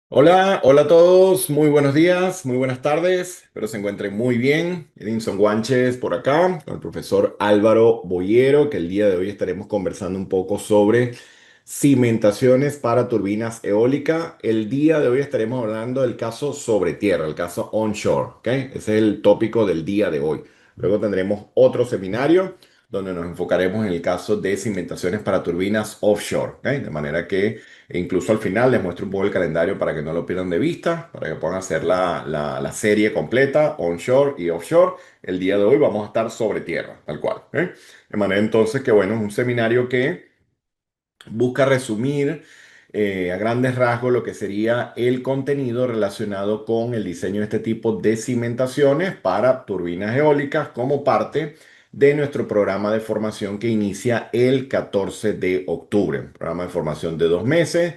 Hola, hola a todos, muy buenos días, muy buenas tardes, espero se encuentren muy bien. Edinson Guanches por acá, con el profesor Álvaro Boyero, que el día de hoy estaremos conversando un poco sobre cimentaciones para turbinas eólicas. El día de hoy estaremos hablando del caso sobre tierra, el caso onshore, ¿ok? Ese es el tópico del día de hoy. Luego tendremos otro seminario donde nos enfocaremos en el caso de cimentaciones para turbinas offshore, ¿ok? De manera que incluso al final les muestro un poco el calendario para que no lo pierdan de vista, para que puedan hacer la serie completa, onshore y offshore. El día de hoy vamos a estar sobre tierra, tal cual, ¿ok? De manera entonces que, bueno, es un seminario que busca resumir a grandes rasgos lo que sería el contenido relacionado con el diseño de este tipo de cimentaciones para turbinas eólicas como parte de nuestro programa de formación que inicia el 14 de octubre. Un programa de formación de 2 meses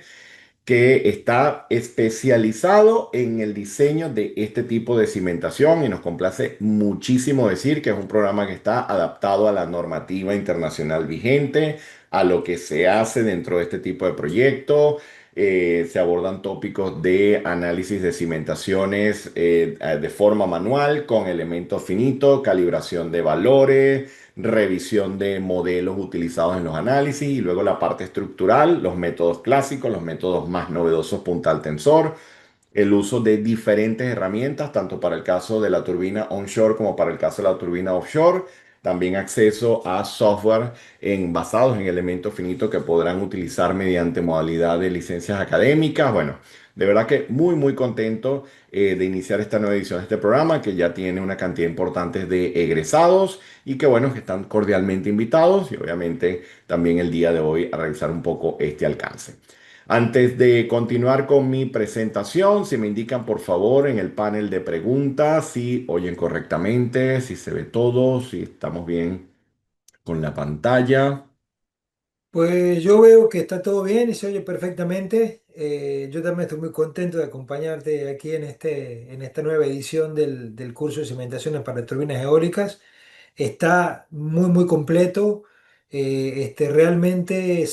que está especializado en el diseño de este tipo de cimentación y nos complace muchísimo decir que es un programa que está adaptado a la normativa internacional vigente, a lo que se hace dentro de este tipo de proyectos. Se abordan tópicos de análisis de cimentaciones de forma manual con elementos finitos, calibración de valores, revisión de modelos utilizados en los análisis y luego la parte estructural, los métodos clásicos, los métodos más novedosos, puntal tensor, el uso de diferentes herramientas, tanto para el caso de la turbina onshore como para el caso de la turbina offshore. También acceso a software basados en elementos finitos que podrán utilizar mediante modalidad de licencias académicas. Bueno, de verdad que muy, muy contento de iniciar esta nueva edición de este programa que ya tiene una cantidad importante de egresados y que bueno, que están cordialmente invitados y obviamente también el día de hoy a revisar un poco este alcance. Antes de continuar con mi presentación, si me indican por favor en el panel de preguntas si oyen correctamente, si se ve todo, si estamos bien con la pantalla. Pues yo veo que está todo bien y se oye perfectamente. Yo también estoy muy contento de acompañarte aquí en esta nueva edición del curso de cimentaciones para turbinas eólicas. Está muy, muy completo. Realmente,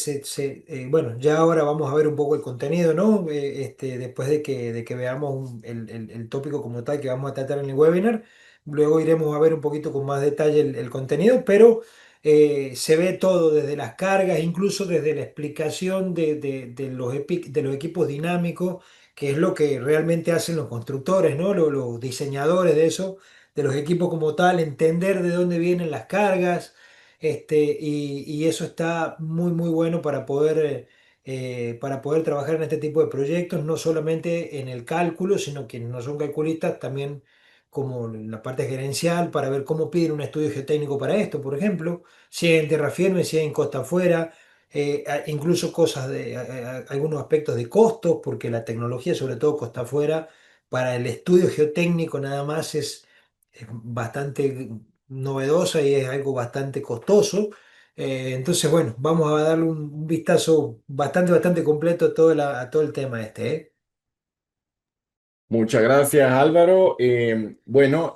bueno, ya ahora vamos a ver un poco el contenido, ¿no? Después de que veamos el tópico como tal que vamos a tratar en el webinar. Luego iremos a ver un poquito con más detalle el contenido, pero se ve todo desde las cargas, incluso desde la explicación de los equipos dinámicos, que es lo que realmente hacen los constructores, ¿no? Los diseñadores de eso, de los equipos como tal, entender de dónde vienen las cargas, y eso está muy, muy bueno para poder trabajar en este tipo de proyectos, no solamente en el cálculo, sino que no son calculistas, también como en la parte gerencial, para ver cómo piden un estudio geotécnico para esto, por ejemplo, si es en tierra firme, si es en costa afuera, incluso cosas algunos aspectos de costos, porque la tecnología, sobre todo costa afuera, para el estudio geotécnico nada más es bastante novedosa y es algo bastante costoso. Entonces, bueno, vamos a darle un vistazo bastante completo a todo el tema este, ¿eh? Muchas gracias, Álvaro. Bueno,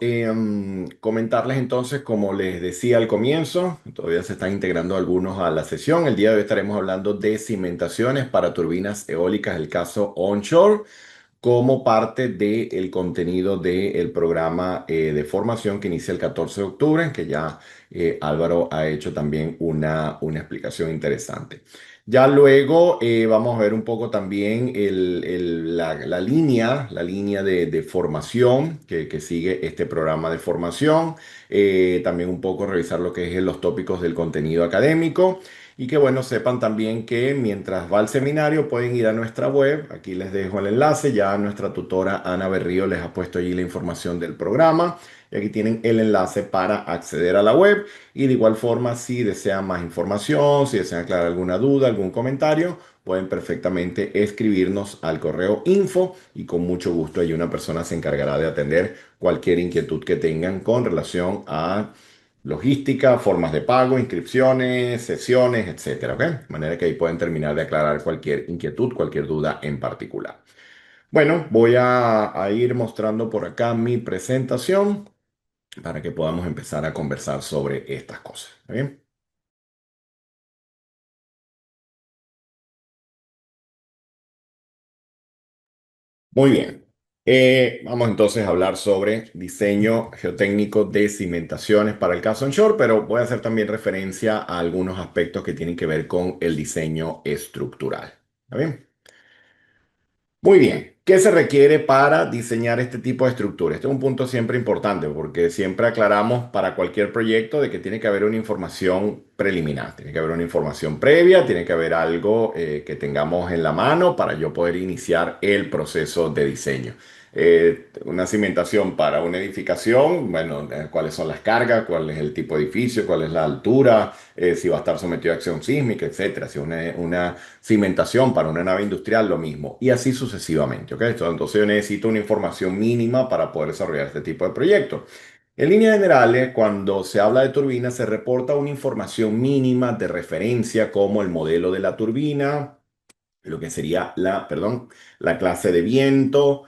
comentarles entonces, como les decía al comienzo, todavía se están integrando algunos a la sesión. El día de hoy estaremos hablando de cimentaciones para turbinas eólicas, el caso onshore, como parte del contenido del programa de formación que inicia el 14 de octubre, que ya Álvaro ha hecho también una explicación interesante. Ya luego vamos a ver un poco también la línea de formación que sigue este programa de formación. También un poco revisar lo que es los tópicos del contenido académico. Y que bueno, sepan también que mientras va al seminario pueden ir a nuestra web. Aquí les dejo el enlace. Ya nuestra tutora Ana Berrío les ha puesto allí la información del programa. Y aquí tienen el enlace para acceder a la web. Y de igual forma, si desean más información, si desean aclarar alguna duda, algún comentario, pueden perfectamente escribirnos al correo info y con mucho gusto ahí una persona se encargará de atender cualquier inquietud que tengan con relación a logística, formas de pago, inscripciones, sesiones, etcétera, ¿ok? De manera que ahí pueden terminar de aclarar cualquier inquietud, cualquier duda en particular. Bueno, voy a ir mostrando por acá mi presentación para que podamos empezar a conversar sobre estas cosas. ¿Está bien? Muy bien. Vamos entonces a hablar sobre diseño geotécnico de cimentaciones para el caso onshore, pero voy a hacer también referencia a algunos aspectos que tienen que ver con el diseño estructural. ¿Está bien? Muy bien. ¿Qué se requiere para diseñar este tipo de estructura? Este es un punto siempre importante porque siempre aclaramos para cualquier proyecto de que tiene que haber una información preliminar, tiene que haber una información previa, tiene que haber algo que tengamos en la mano para yo poder iniciar el proceso de diseño. Una cimentación para una edificación, bueno, cuáles son las cargas, cuál es el tipo de edificio, cuál es la altura, si va a estar sometido a acción sísmica, etcétera. Si es una cimentación para una nave industrial, lo mismo. Y así sucesivamente, ¿ok? Entonces yo necesito una información mínima para poder desarrollar este tipo de proyectos. En líneas generales, cuando se habla de turbina, se reporta una información mínima de referencia como el modelo de la turbina, lo que sería la clase de viento,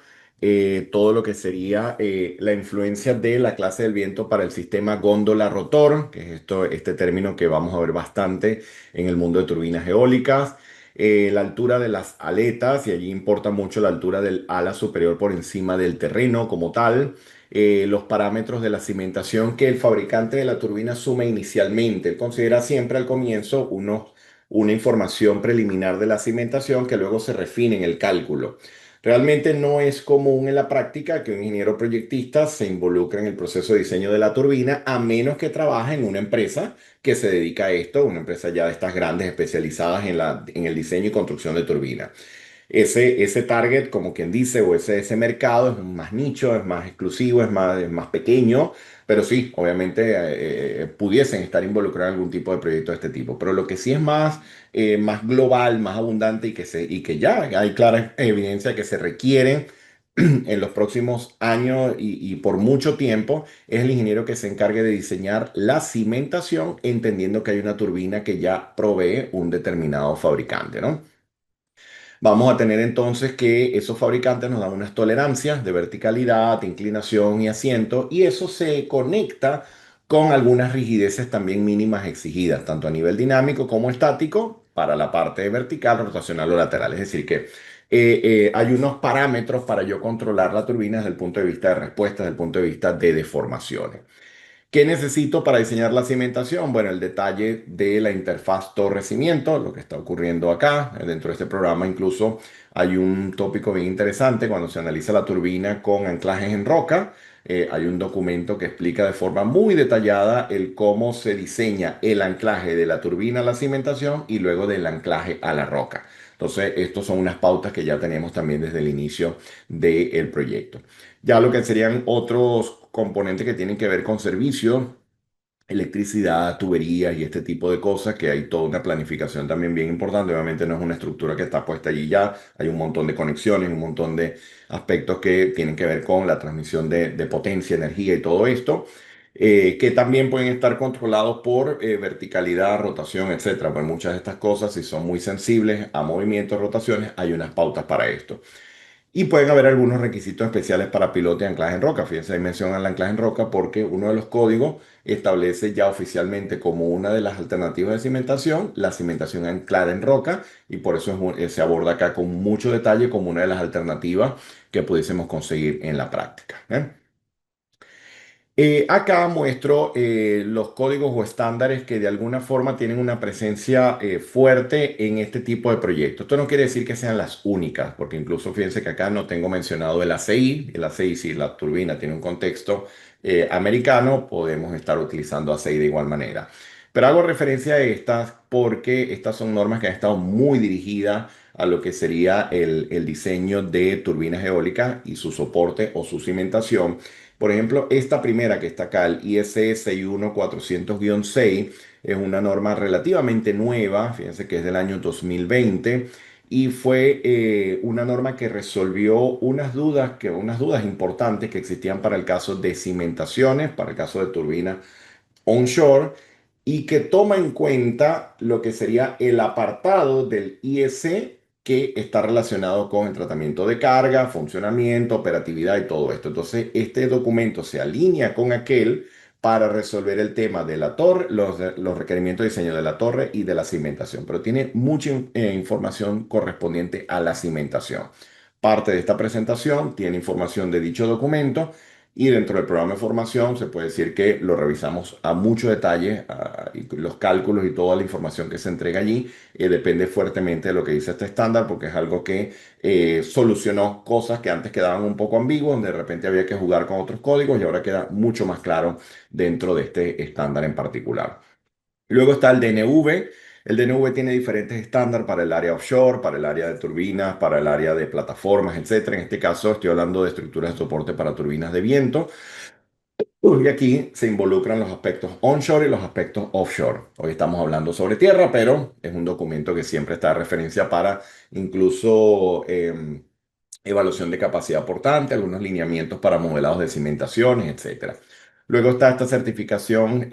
todo lo que sería la influencia de la clase del viento para el sistema góndola-rotor, que es este término que vamos a ver bastante en el mundo de turbinas eólicas, la altura de las aletas, y allí importa mucho la altura del ala superior por encima del terreno como tal. Los parámetros de la cimentación que el fabricante de la turbina asume inicialmente. Él considera siempre al comienzo una información preliminar de la cimentación que luego se refina en el cálculo. Realmente no es común en la práctica que un ingeniero proyectista se involucre en el proceso de diseño de la turbina, a menos que trabaje en una empresa que se dedica a esto, una empresa ya de estas grandes especializadas en el diseño y construcción de turbinas. Ese target, como quien dice, o ese mercado es más nicho, es más exclusivo, es más pequeño, pero sí, obviamente pudiesen estar involucrados en algún tipo de proyecto de este tipo. Pero lo que sí es más global, más abundante y que ya hay clara evidencia que se requieren en los próximos años y por mucho tiempo, es el ingeniero que se encargue de diseñar la cimentación, entendiendo que hay una turbina que ya provee un determinado fabricante, ¿no? Vamos a tener entonces que esos fabricantes nos dan unas tolerancias de verticalidad, de inclinación y asiento, y eso se conecta con algunas rigideces también mínimas exigidas, tanto a nivel dinámico como estático, para la parte vertical, rotacional o lateral. Es decir, que hay unos parámetros para yo controlar la turbina desde el punto de vista de respuesta, desde el punto de vista de deformaciones. ¿Qué necesito para diseñar la cimentación? Bueno, el detalle de la interfaz torre-cimiento, lo que está ocurriendo acá. Dentro de este programa incluso hay un tópico bien interesante cuando se analiza la turbina con anclajes en roca. Hay un documento que explica de forma muy detallada el cómo se diseña el anclaje de la turbina a la cimentación y luego del anclaje a la roca. Entonces, estos son unas pautas que ya tenemos también desde el inicio del proyecto. Ya lo que serían otros componentes que tienen que ver con servicios, electricidad, tuberías y este tipo de cosas, que hay toda una planificación también bien importante. Obviamente no es una estructura que está puesta allí ya, hay un montón de conexiones, un montón de aspectos que tienen que ver con la transmisión de potencia, energía y todo esto. Que también pueden estar controlados por verticalidad, rotación, etcétera. Pues muchas de estas cosas, si son muy sensibles a movimientos, rotaciones, hay unas pautas para esto. Y pueden haber algunos requisitos especiales para piloto y anclaje en roca. Fíjense, ahí mencionan el anclaje en roca porque uno de los códigos establece ya oficialmente como una de las alternativas de cimentación la cimentación anclada en roca, y por eso se aborda acá con mucho detalle como una de las alternativas que pudiésemos conseguir en la práctica. ¿Eh? Acá muestro los códigos o estándares que de alguna forma tienen una presencia fuerte en este tipo de proyectos. Esto no quiere decir que sean las únicas, porque incluso fíjense que acá no tengo mencionado el ACI. El ACI, si la turbina tiene un contexto americano, podemos estar utilizando ACI de igual manera. Pero hago referencia a estas porque estas son normas que han estado muy dirigidas a lo que sería el diseño de turbinas eólicas y su soporte o su cimentación. Por ejemplo, esta primera que está acá, el ISE 61400-6, es una norma relativamente nueva, fíjense que es del año 2020, y fue una norma que resolvió unas dudas importantes que existían para el caso de cimentaciones, para el caso de turbinas onshore, y que toma en cuenta lo que sería el apartado del IEC que está relacionado con el tratamiento de carga, funcionamiento, operatividad y todo esto. Entonces, este documento se alinea con aquel para resolver el tema de la torre, los requerimientos de diseño de la torre y de la cimentación, pero tiene mucha información correspondiente a la cimentación. parte de esta presentación tiene información de dicho documento y dentro del programa de formación se puede decir que lo revisamos a mucho detalle, y los cálculos y toda la información que se entrega allí depende fuertemente de lo que dice este estándar porque es algo que solucionó cosas que antes quedaban un poco ambiguas, donde de repente había que jugar con otros códigos y ahora queda mucho más claro dentro de este estándar en particular. Luego está el DNV. El DNV tiene diferentes estándares para el área offshore, para el área de turbinas, para el área de plataformas, etcétera. En este caso estoy hablando de estructuras de soporte para turbinas de viento. Y aquí se involucran los aspectos onshore y los aspectos offshore. Hoy estamos hablando sobre tierra, pero es un documento que siempre está de referencia para incluso evaluación de capacidad portante, algunos lineamientos para modelados de cimentaciones, etcétera. Luego está esta certificación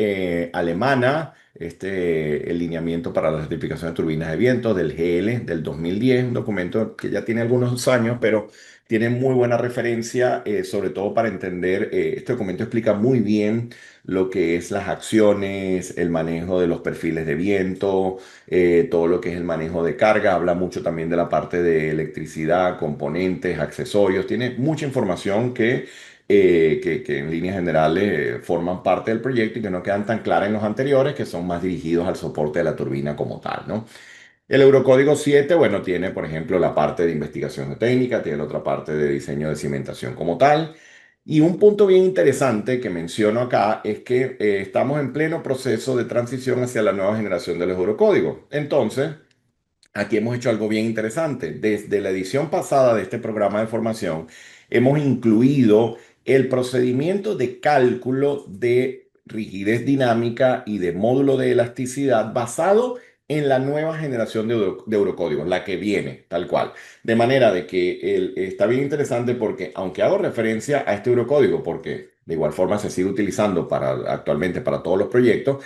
alemana, el lineamiento para la certificación de turbinas de viento del GL del 2010, un documento que ya tiene algunos años, pero tiene muy buena referencia, sobre todo para entender, este documento explica muy bien lo que es las acciones, el manejo de los perfiles de viento, todo lo que es el manejo de carga, habla mucho también de la parte de electricidad, componentes, accesorios, tiene mucha información que en líneas generales forman parte del proyecto y que no quedan tan claras en los anteriores, que son más dirigidos al soporte de la turbina como tal, ¿no? El Eurocódigo 7, bueno, tiene, por ejemplo, la parte de investigación de técnica, tiene la otra parte de diseño de cimentación como tal. Y un punto bien interesante que menciono acá es que estamos en pleno proceso de transición hacia la nueva generación de los Eurocódigos. Entonces, aquí hemos hecho algo bien interesante. Desde la edición pasada de este programa de formación, hemos incluido el procedimiento de cálculo de rigidez dinámica y de módulo de elasticidad basado en la nueva generación de Eurocódigos, la que viene, tal cual. De manera de que está bien interesante porque, aunque hago referencia a este Eurocódigo, porque de igual forma se sigue utilizando actualmente para todos los proyectos,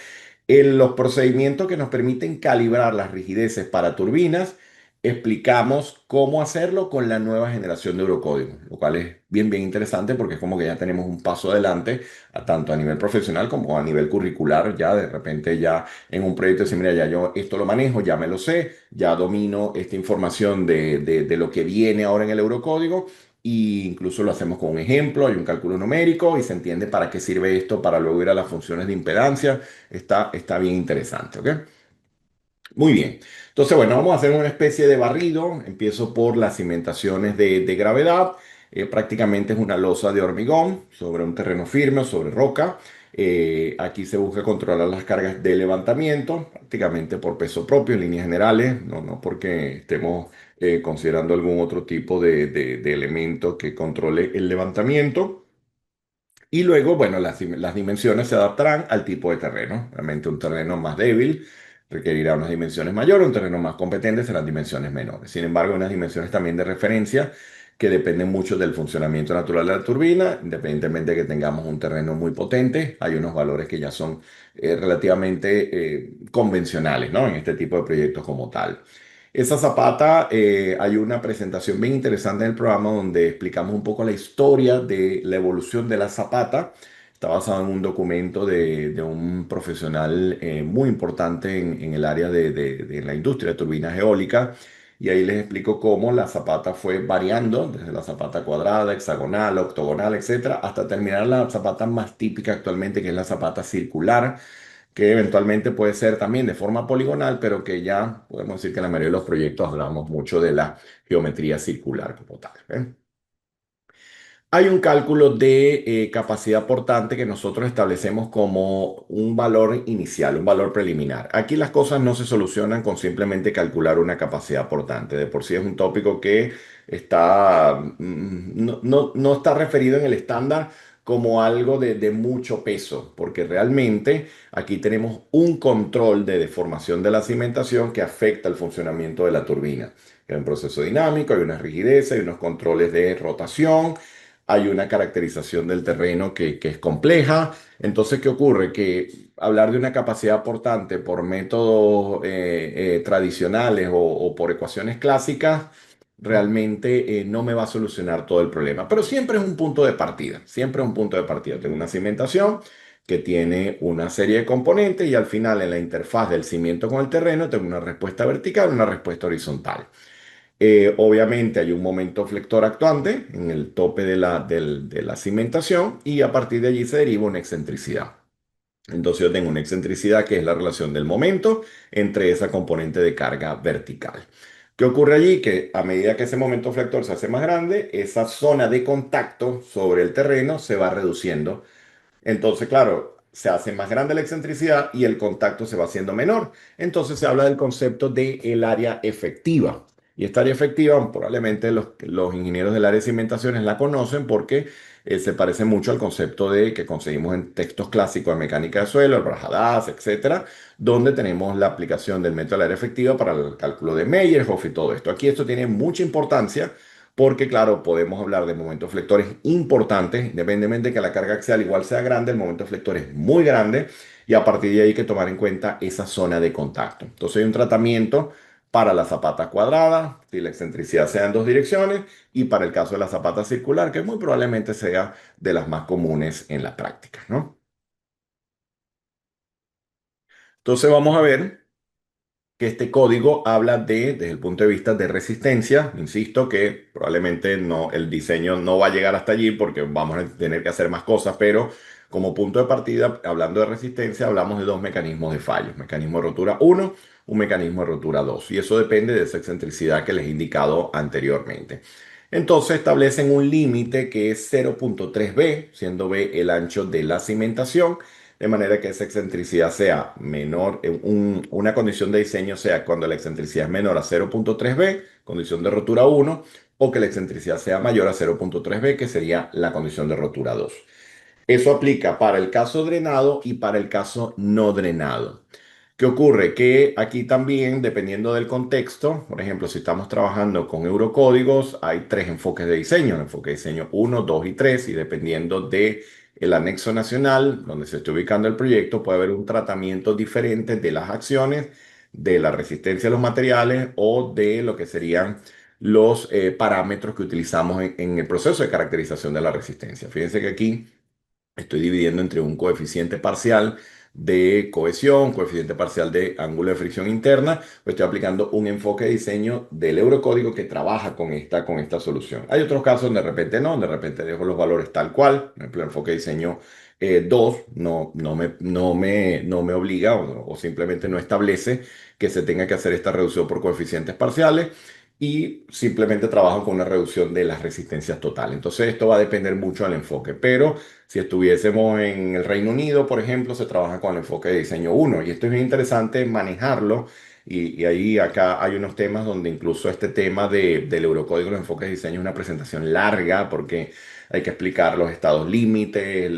en los procedimientos que nos permiten calibrar las rigideces para turbinas, explicamos cómo hacerlo con la nueva generación de Eurocódigo, lo cual es bien, bien interesante porque es como que ya tenemos un paso adelante, tanto a nivel profesional como a nivel curricular. Ya de repente ya en un proyecto decir, mira, ya yo esto lo manejo, ya me lo sé, ya domino esta información de lo que viene ahora en el Eurocódigo. Y incluso lo hacemos con un ejemplo, hay un cálculo numérico y se entiende para qué sirve esto para luego ir a las funciones de impedancia. Está bien interesante, ¿ok? Muy bien. Entonces, bueno, vamos a hacer una especie de barrido. Empiezo por las cimentaciones de gravedad. Prácticamente es una losa de hormigón sobre un terreno firme o sobre roca. Aquí se busca controlar las cargas de levantamiento, prácticamente por peso propio en líneas generales, no porque estemos considerando algún otro tipo de elemento que controle el levantamiento. Y luego, bueno, las dimensiones se adaptarán al tipo de terreno. Realmente un terreno más débil requerirá unas dimensiones mayores, un terreno más competente serán dimensiones menores. Sin embargo, hay unas dimensiones también de referencia que dependen mucho del funcionamiento natural de la turbina, independientemente de que tengamos un terreno muy potente, hay unos valores que ya son relativamente convencionales, ¿no? En este tipo de proyectos como tal. Esa zapata, hay una presentación bien interesante en el programa donde explicamos un poco la historia de la evolución de la zapata. Está basado en un documento de un profesional muy importante en el área de la industria de turbinas eólicas. Y ahí les explico cómo la zapata fue variando desde la zapata cuadrada, hexagonal, octogonal, etcétera, hasta terminar la zapata más típica actualmente, que es la zapata circular, que eventualmente puede ser también de forma poligonal, pero que ya podemos decir que en la mayoría de los proyectos hablamos mucho de la geometría circular como tal. ¿Eh? Hay un cálculo de capacidad portante que nosotros establecemos como un valor inicial, un valor preliminar. Aquí las cosas no se solucionan con simplemente calcular una capacidad portante. De por sí es un tópico que no está referido en el estándar como algo de mucho peso, porque realmente aquí tenemos un control de deformación de la cimentación que afecta el funcionamiento de la turbina. Hay un proceso dinámico, hay una rigidez, hay unos controles de rotación, hay una caracterización del terreno que es compleja. Entonces, ¿qué ocurre? Que hablar de una capacidad portante por métodos tradicionales o por ecuaciones clásicas realmente no me va a solucionar todo el problema. Pero siempre es un punto de partida, siempre es un punto de partida. Tengo una cimentación que tiene una serie de componentes y al final en la interfaz del cimiento con el terreno tengo una respuesta vertical y una respuesta horizontal. Obviamente hay un momento flector actuante en el tope de la cimentación y a partir de allí se deriva una excentricidad. Entonces yo tengo una excentricidad que es la relación del momento entre esa componente de carga vertical. ¿Qué ocurre allí? Que a medida que ese momento flector se hace más grande, esa zona de contacto sobre el terreno se va reduciendo. Entonces, claro, se hace más grande la excentricidad y el contacto se va haciendo menor. Entonces se habla del concepto de el área efectiva. Y esta área efectiva, probablemente los ingenieros del área de cimentaciones la conocen porque se parece mucho al concepto de que conseguimos en textos clásicos de mecánica de suelo, el Brajadas, etcétera, donde tenemos la aplicación del método del área efectiva para el cálculo de Meyerhoff y todo esto. Aquí esto tiene mucha importancia porque, claro, podemos hablar de momentos flectores importantes, independientemente de que la carga axial igual sea grande, el momento flector es muy grande y a partir de ahí hay que tomar en cuenta esa zona de contacto. Entonces hay un tratamiento para la zapata cuadrada, si la excentricidad sea en dos direcciones, y para el caso de la zapata circular, que muy probablemente sea de las más comunes en la práctica, ¿no? Entonces vamos a ver que este código habla desde el punto de vista de resistencia. Insisto que probablemente no, el diseño no va a llegar hasta allí porque vamos a tener que hacer más cosas, pero como punto de partida, hablando de resistencia, hablamos de dos mecanismos de fallo, mecanismo de rotura uno, un mecanismo de rotura 2, y eso depende de esa excentricidad que les he indicado anteriormente. Entonces establecen un límite que es 0,3 B, siendo B el ancho de la cimentación, de manera que esa excentricidad sea menor, una condición de diseño sea cuando la excentricidad es menor a 0,3 B, condición de rotura uno, o que la excentricidad sea mayor a 0,3 B, que sería la condición de rotura 2. Eso aplica para el caso drenado y para el caso no drenado. ¿Qué ocurre? Que aquí también, dependiendo del contexto, por ejemplo, si estamos trabajando con eurocódigos, hay tres enfoques de diseño, el enfoque de diseño uno, 2 y 3, y dependiendo de el anexo nacional donde se esté ubicando el proyecto, puede haber un tratamiento diferente de las acciones, de la resistencia a los materiales o de lo que serían los parámetros que utilizamos en el proceso de caracterización de la resistencia. Fíjense que aquí estoy dividiendo entre un coeficiente parcial de cohesión, coeficiente parcial de ángulo de fricción interna, pues estoy aplicando un enfoque de diseño del eurocódigo que trabaja con esta solución. Hay otros casos donde de repente no, de repente dejo los valores tal cual, por ejemplo, el enfoque de diseño 2 no me obliga o simplemente no establece que se tenga que hacer esta reducción por coeficientes parciales y simplemente trabajo con una reducción de las resistencias totales. Entonces esto va a depender mucho del enfoque, pero si estuviésemos en el Reino Unido, por ejemplo, se trabaja con el enfoque de diseño uno y esto es bien interesante manejarlo y ahí acá hay unos temas donde incluso este tema del Eurocódigo, los enfoques de diseño es una presentación larga porque hay que explicar los estados límites,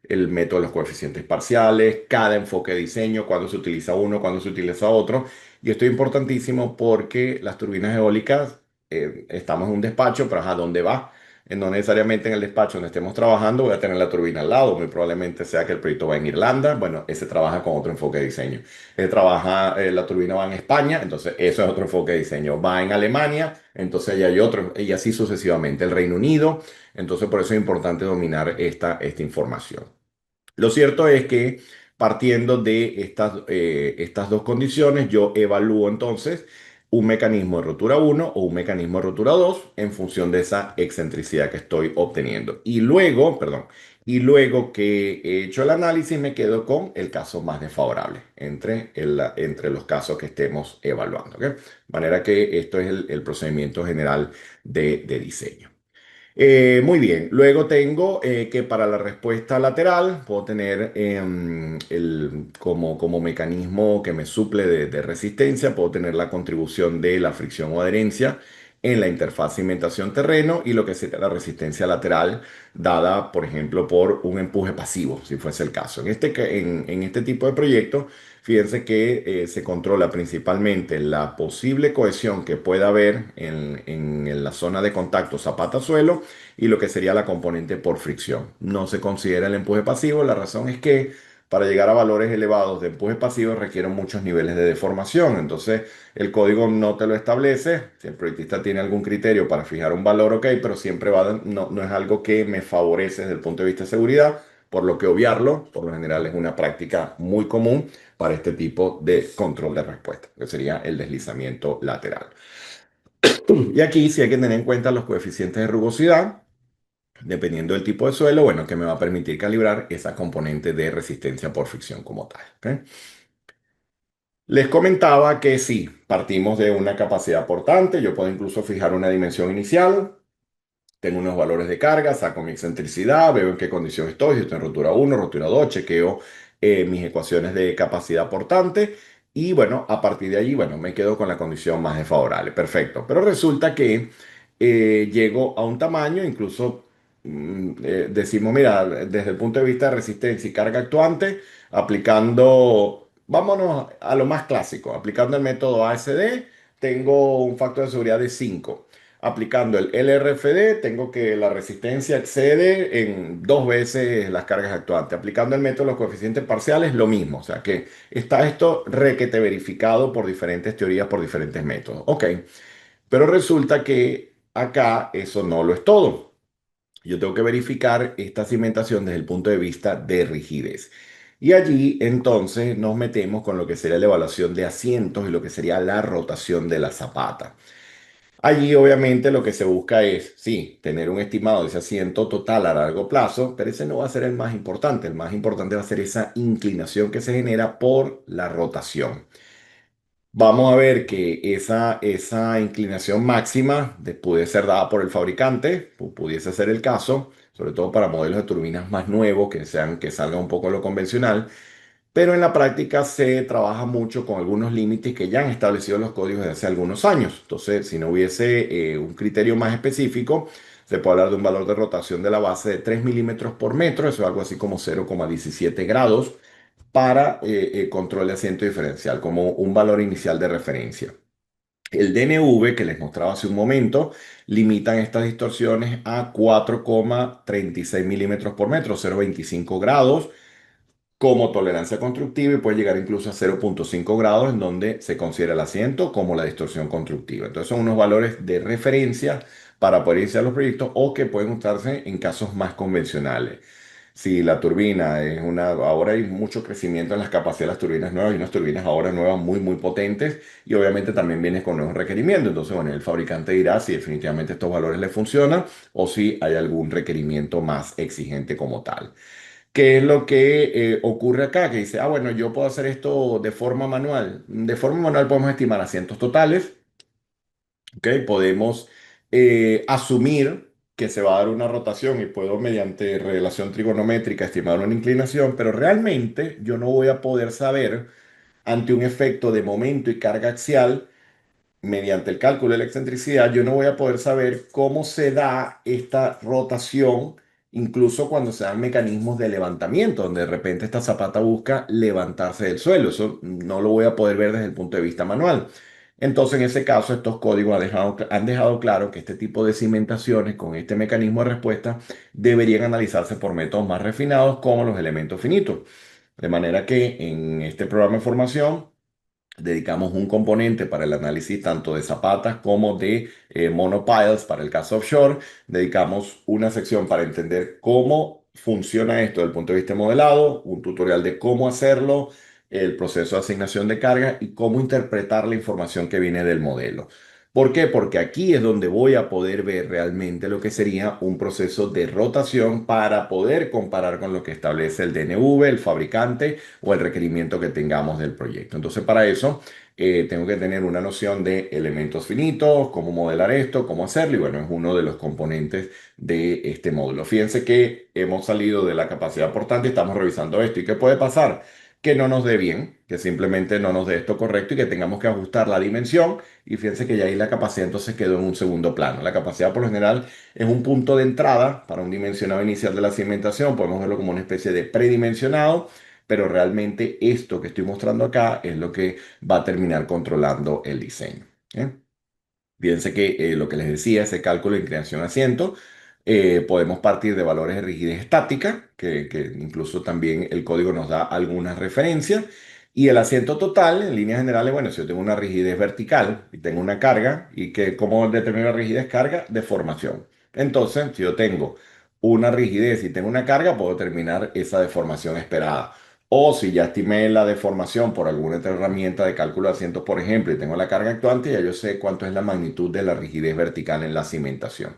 el método de los coeficientes parciales, cada enfoque de diseño, cuándo se utiliza uno, cuándo se utiliza otro. Y esto es importantísimo porque las turbinas eólicas, estamos en un despacho, pero ¿a dónde va? No necesariamente en el despacho donde estemos trabajando voy a tener la turbina al lado, muy probablemente sea que el proyecto va en Irlanda, bueno, ese trabaja con otro enfoque de diseño. La turbina va en España, entonces eso es otro enfoque de diseño. Va en Alemania, entonces ya hay otro, y así sucesivamente. El Reino Unido, entonces por eso es importante dominar esta información. Lo cierto es que partiendo de estas dos condiciones, yo evalúo entonces un mecanismo de rotura uno o un mecanismo de rotura 2 en función de esa excentricidad que estoy obteniendo. Y luego que he hecho el análisis, me quedo con el caso más desfavorable entre los casos que estemos evaluando. ¿Ok? De manera que esto es el procedimiento general de diseño. Muy bien, luego tengo que para la respuesta lateral puedo tener como mecanismo que me suple de resistencia, puedo tener la contribución de la fricción o adherencia en la interfaz cimentación-terreno y lo que sería la resistencia lateral dada, por ejemplo, por un empuje pasivo, si fuese el caso. En este tipo de proyectos, fíjense que se controla principalmente la posible cohesión que pueda haber en la zona de contacto zapata-suelo y lo que sería la componente por fricción. No se considera el empuje pasivo, la razón es que para llegar a valores elevados de empuje pasivo requieren muchos niveles de deformación, entonces el código no te lo establece, si el proyectista tiene algún criterio para fijar un valor, ok, pero siempre no es algo que me favorece desde el punto de vista de seguridad, por lo que obviarlo, por lo general es una práctica muy común para este tipo de control de respuesta, que sería el deslizamiento lateral. Y aquí sí hay que tener en cuenta los coeficientes de rugosidad, dependiendo del tipo de suelo, bueno, que me va a permitir calibrar esa componente de resistencia por fricción como tal. ¿Ok? Les comentaba que sí, partimos de una capacidad portante, yo puedo incluso fijar una dimensión inicial. Tengo unos valores de carga, saco mi excentricidad, veo en qué condición estoy, si estoy en rotura uno, rotura 2, chequeo mis ecuaciones de capacidad portante y bueno, a partir de allí, bueno, me quedo con la condición más desfavorable. Perfecto. Pero resulta que llego a un tamaño, incluso decimos, mira, desde el punto de vista de resistencia y carga actuante, aplicando, vámonos a lo más clásico, aplicando el método ASD, tengo un factor de seguridad de 5. Aplicando el LRFD, tengo que la resistencia excede en dos veces las cargas actuantes. Aplicando el método de los coeficientes parciales, lo mismo. O sea que está esto requete verificado por diferentes teorías, por diferentes métodos. Ok, pero resulta que acá eso no lo es todo. Yo tengo que verificar esta cimentación desde el punto de vista de rigidez. Y allí entonces nos metemos con lo que sería la evaluación de asientos y lo que sería la rotación de la zapata. Allí obviamente lo que se busca es, sí, tener un estimado de ese asiento total a largo plazo, pero ese no va a ser el más importante. El más importante va a ser esa inclinación que se genera por la rotación. Vamos a ver que esa inclinación máxima puede ser dada por el fabricante, pudiese ser el caso, sobre todo para modelos de turbinas más nuevos que sean, que salgan un poco de lo convencional. Pero en la práctica se trabaja mucho con algunos límites que ya han establecido los códigos desde hace algunos años. Entonces, si no hubiese un criterio más específico, se puede hablar de un valor de rotación de la base de 3 milímetros por metro, eso es algo así como 0,17 grados, para control de asiento diferencial, como un valor inicial de referencia. El DNV que les mostraba hace un momento limitan estas distorsiones a 4,36 milímetros por metro, 0,25 grados como tolerancia constructiva y puede llegar incluso a 0,5 grados en donde se considera el asiento como la distorsión constructiva. Entonces son unos valores de referencia para poder iniciar los proyectos o que pueden usarse en casos más convencionales. Si la turbina es una, ahora hay mucho crecimiento en las capacidades de las turbinas nuevas y unas turbinas ahora nuevas muy potentes y obviamente también viene con nuevos requerimientos. Entonces, bueno, el fabricante dirá si definitivamente estos valores le funcionan o si hay algún requerimiento más exigente como tal. ¿Qué es lo que ocurre acá? Que dice, ah, bueno, yo puedo hacer esto de forma manual. De forma manual podemos estimar asientos totales, ¿ok? Podemos asumir que se va a dar una rotación y puedo mediante relación trigonométrica estimar una inclinación, pero realmente yo no voy a poder saber ante un efecto de momento y carga axial mediante el cálculo de la excentricidad, yo no voy a poder saber cómo se da esta rotación, incluso cuando se dan mecanismos de levantamiento, donde de repente esta zapata busca levantarse del suelo. Eso no lo voy a poder ver desde el punto de vista manual. Entonces, en ese caso, estos códigos han dejado claro que este tipo de cimentaciones con este mecanismo de respuesta deberían analizarse por métodos más refinados como los elementos finitos. De manera que en este programa de formación dedicamos un componente para el análisis tanto de zapatas como de monopiles para el caso offshore. Dedicamos una sección para entender cómo funciona esto desde el punto de vista modelado, un tutorial de cómo hacerlo, el proceso de asignación de carga y cómo interpretar la información que viene del modelo. ¿Por qué? Porque aquí es donde voy a poder ver realmente lo que sería un proceso de rotación para poder comparar con lo que establece el DNV, el fabricante o el requerimiento que tengamos del proyecto. Entonces, para eso tengo que tener una noción de elementos finitos, cómo modelar esto, cómo hacerlo, y bueno, es uno de los componentes de este módulo. Fíjense que hemos salido de la capacidad portante y estamos revisando esto. ¿Y qué puede pasar? Que no nos dé bien, que simplemente no nos dé esto correcto y que tengamos que ajustar la dimensión. Y fíjense que ya ahí la capacidad entonces quedó en un segundo plano. La capacidad por lo general es un punto de entrada para un dimensionado inicial de la cimentación. Podemos verlo como una especie de predimensionado, pero realmente esto que estoy mostrando acá es lo que va a terminar controlando el diseño. ¿Eh? Fíjense que lo que les decía, ese cálculo de inclinación asiento, podemos partir de valores de rigidez estática, que incluso también el código nos da algunas referencias, y el asiento total, en líneas generales, bueno, si yo tengo una rigidez vertical y tengo una carga, ¿y que cómo determino la rigidez? Carga, deformación. Entonces, si yo tengo una rigidez y tengo una carga, puedo determinar esa deformación esperada. O si ya estimé la deformación por alguna otra herramienta de cálculo de asientos, por ejemplo, y tengo la carga actuante, ya yo sé cuánto es la magnitud de la rigidez vertical en la cimentación.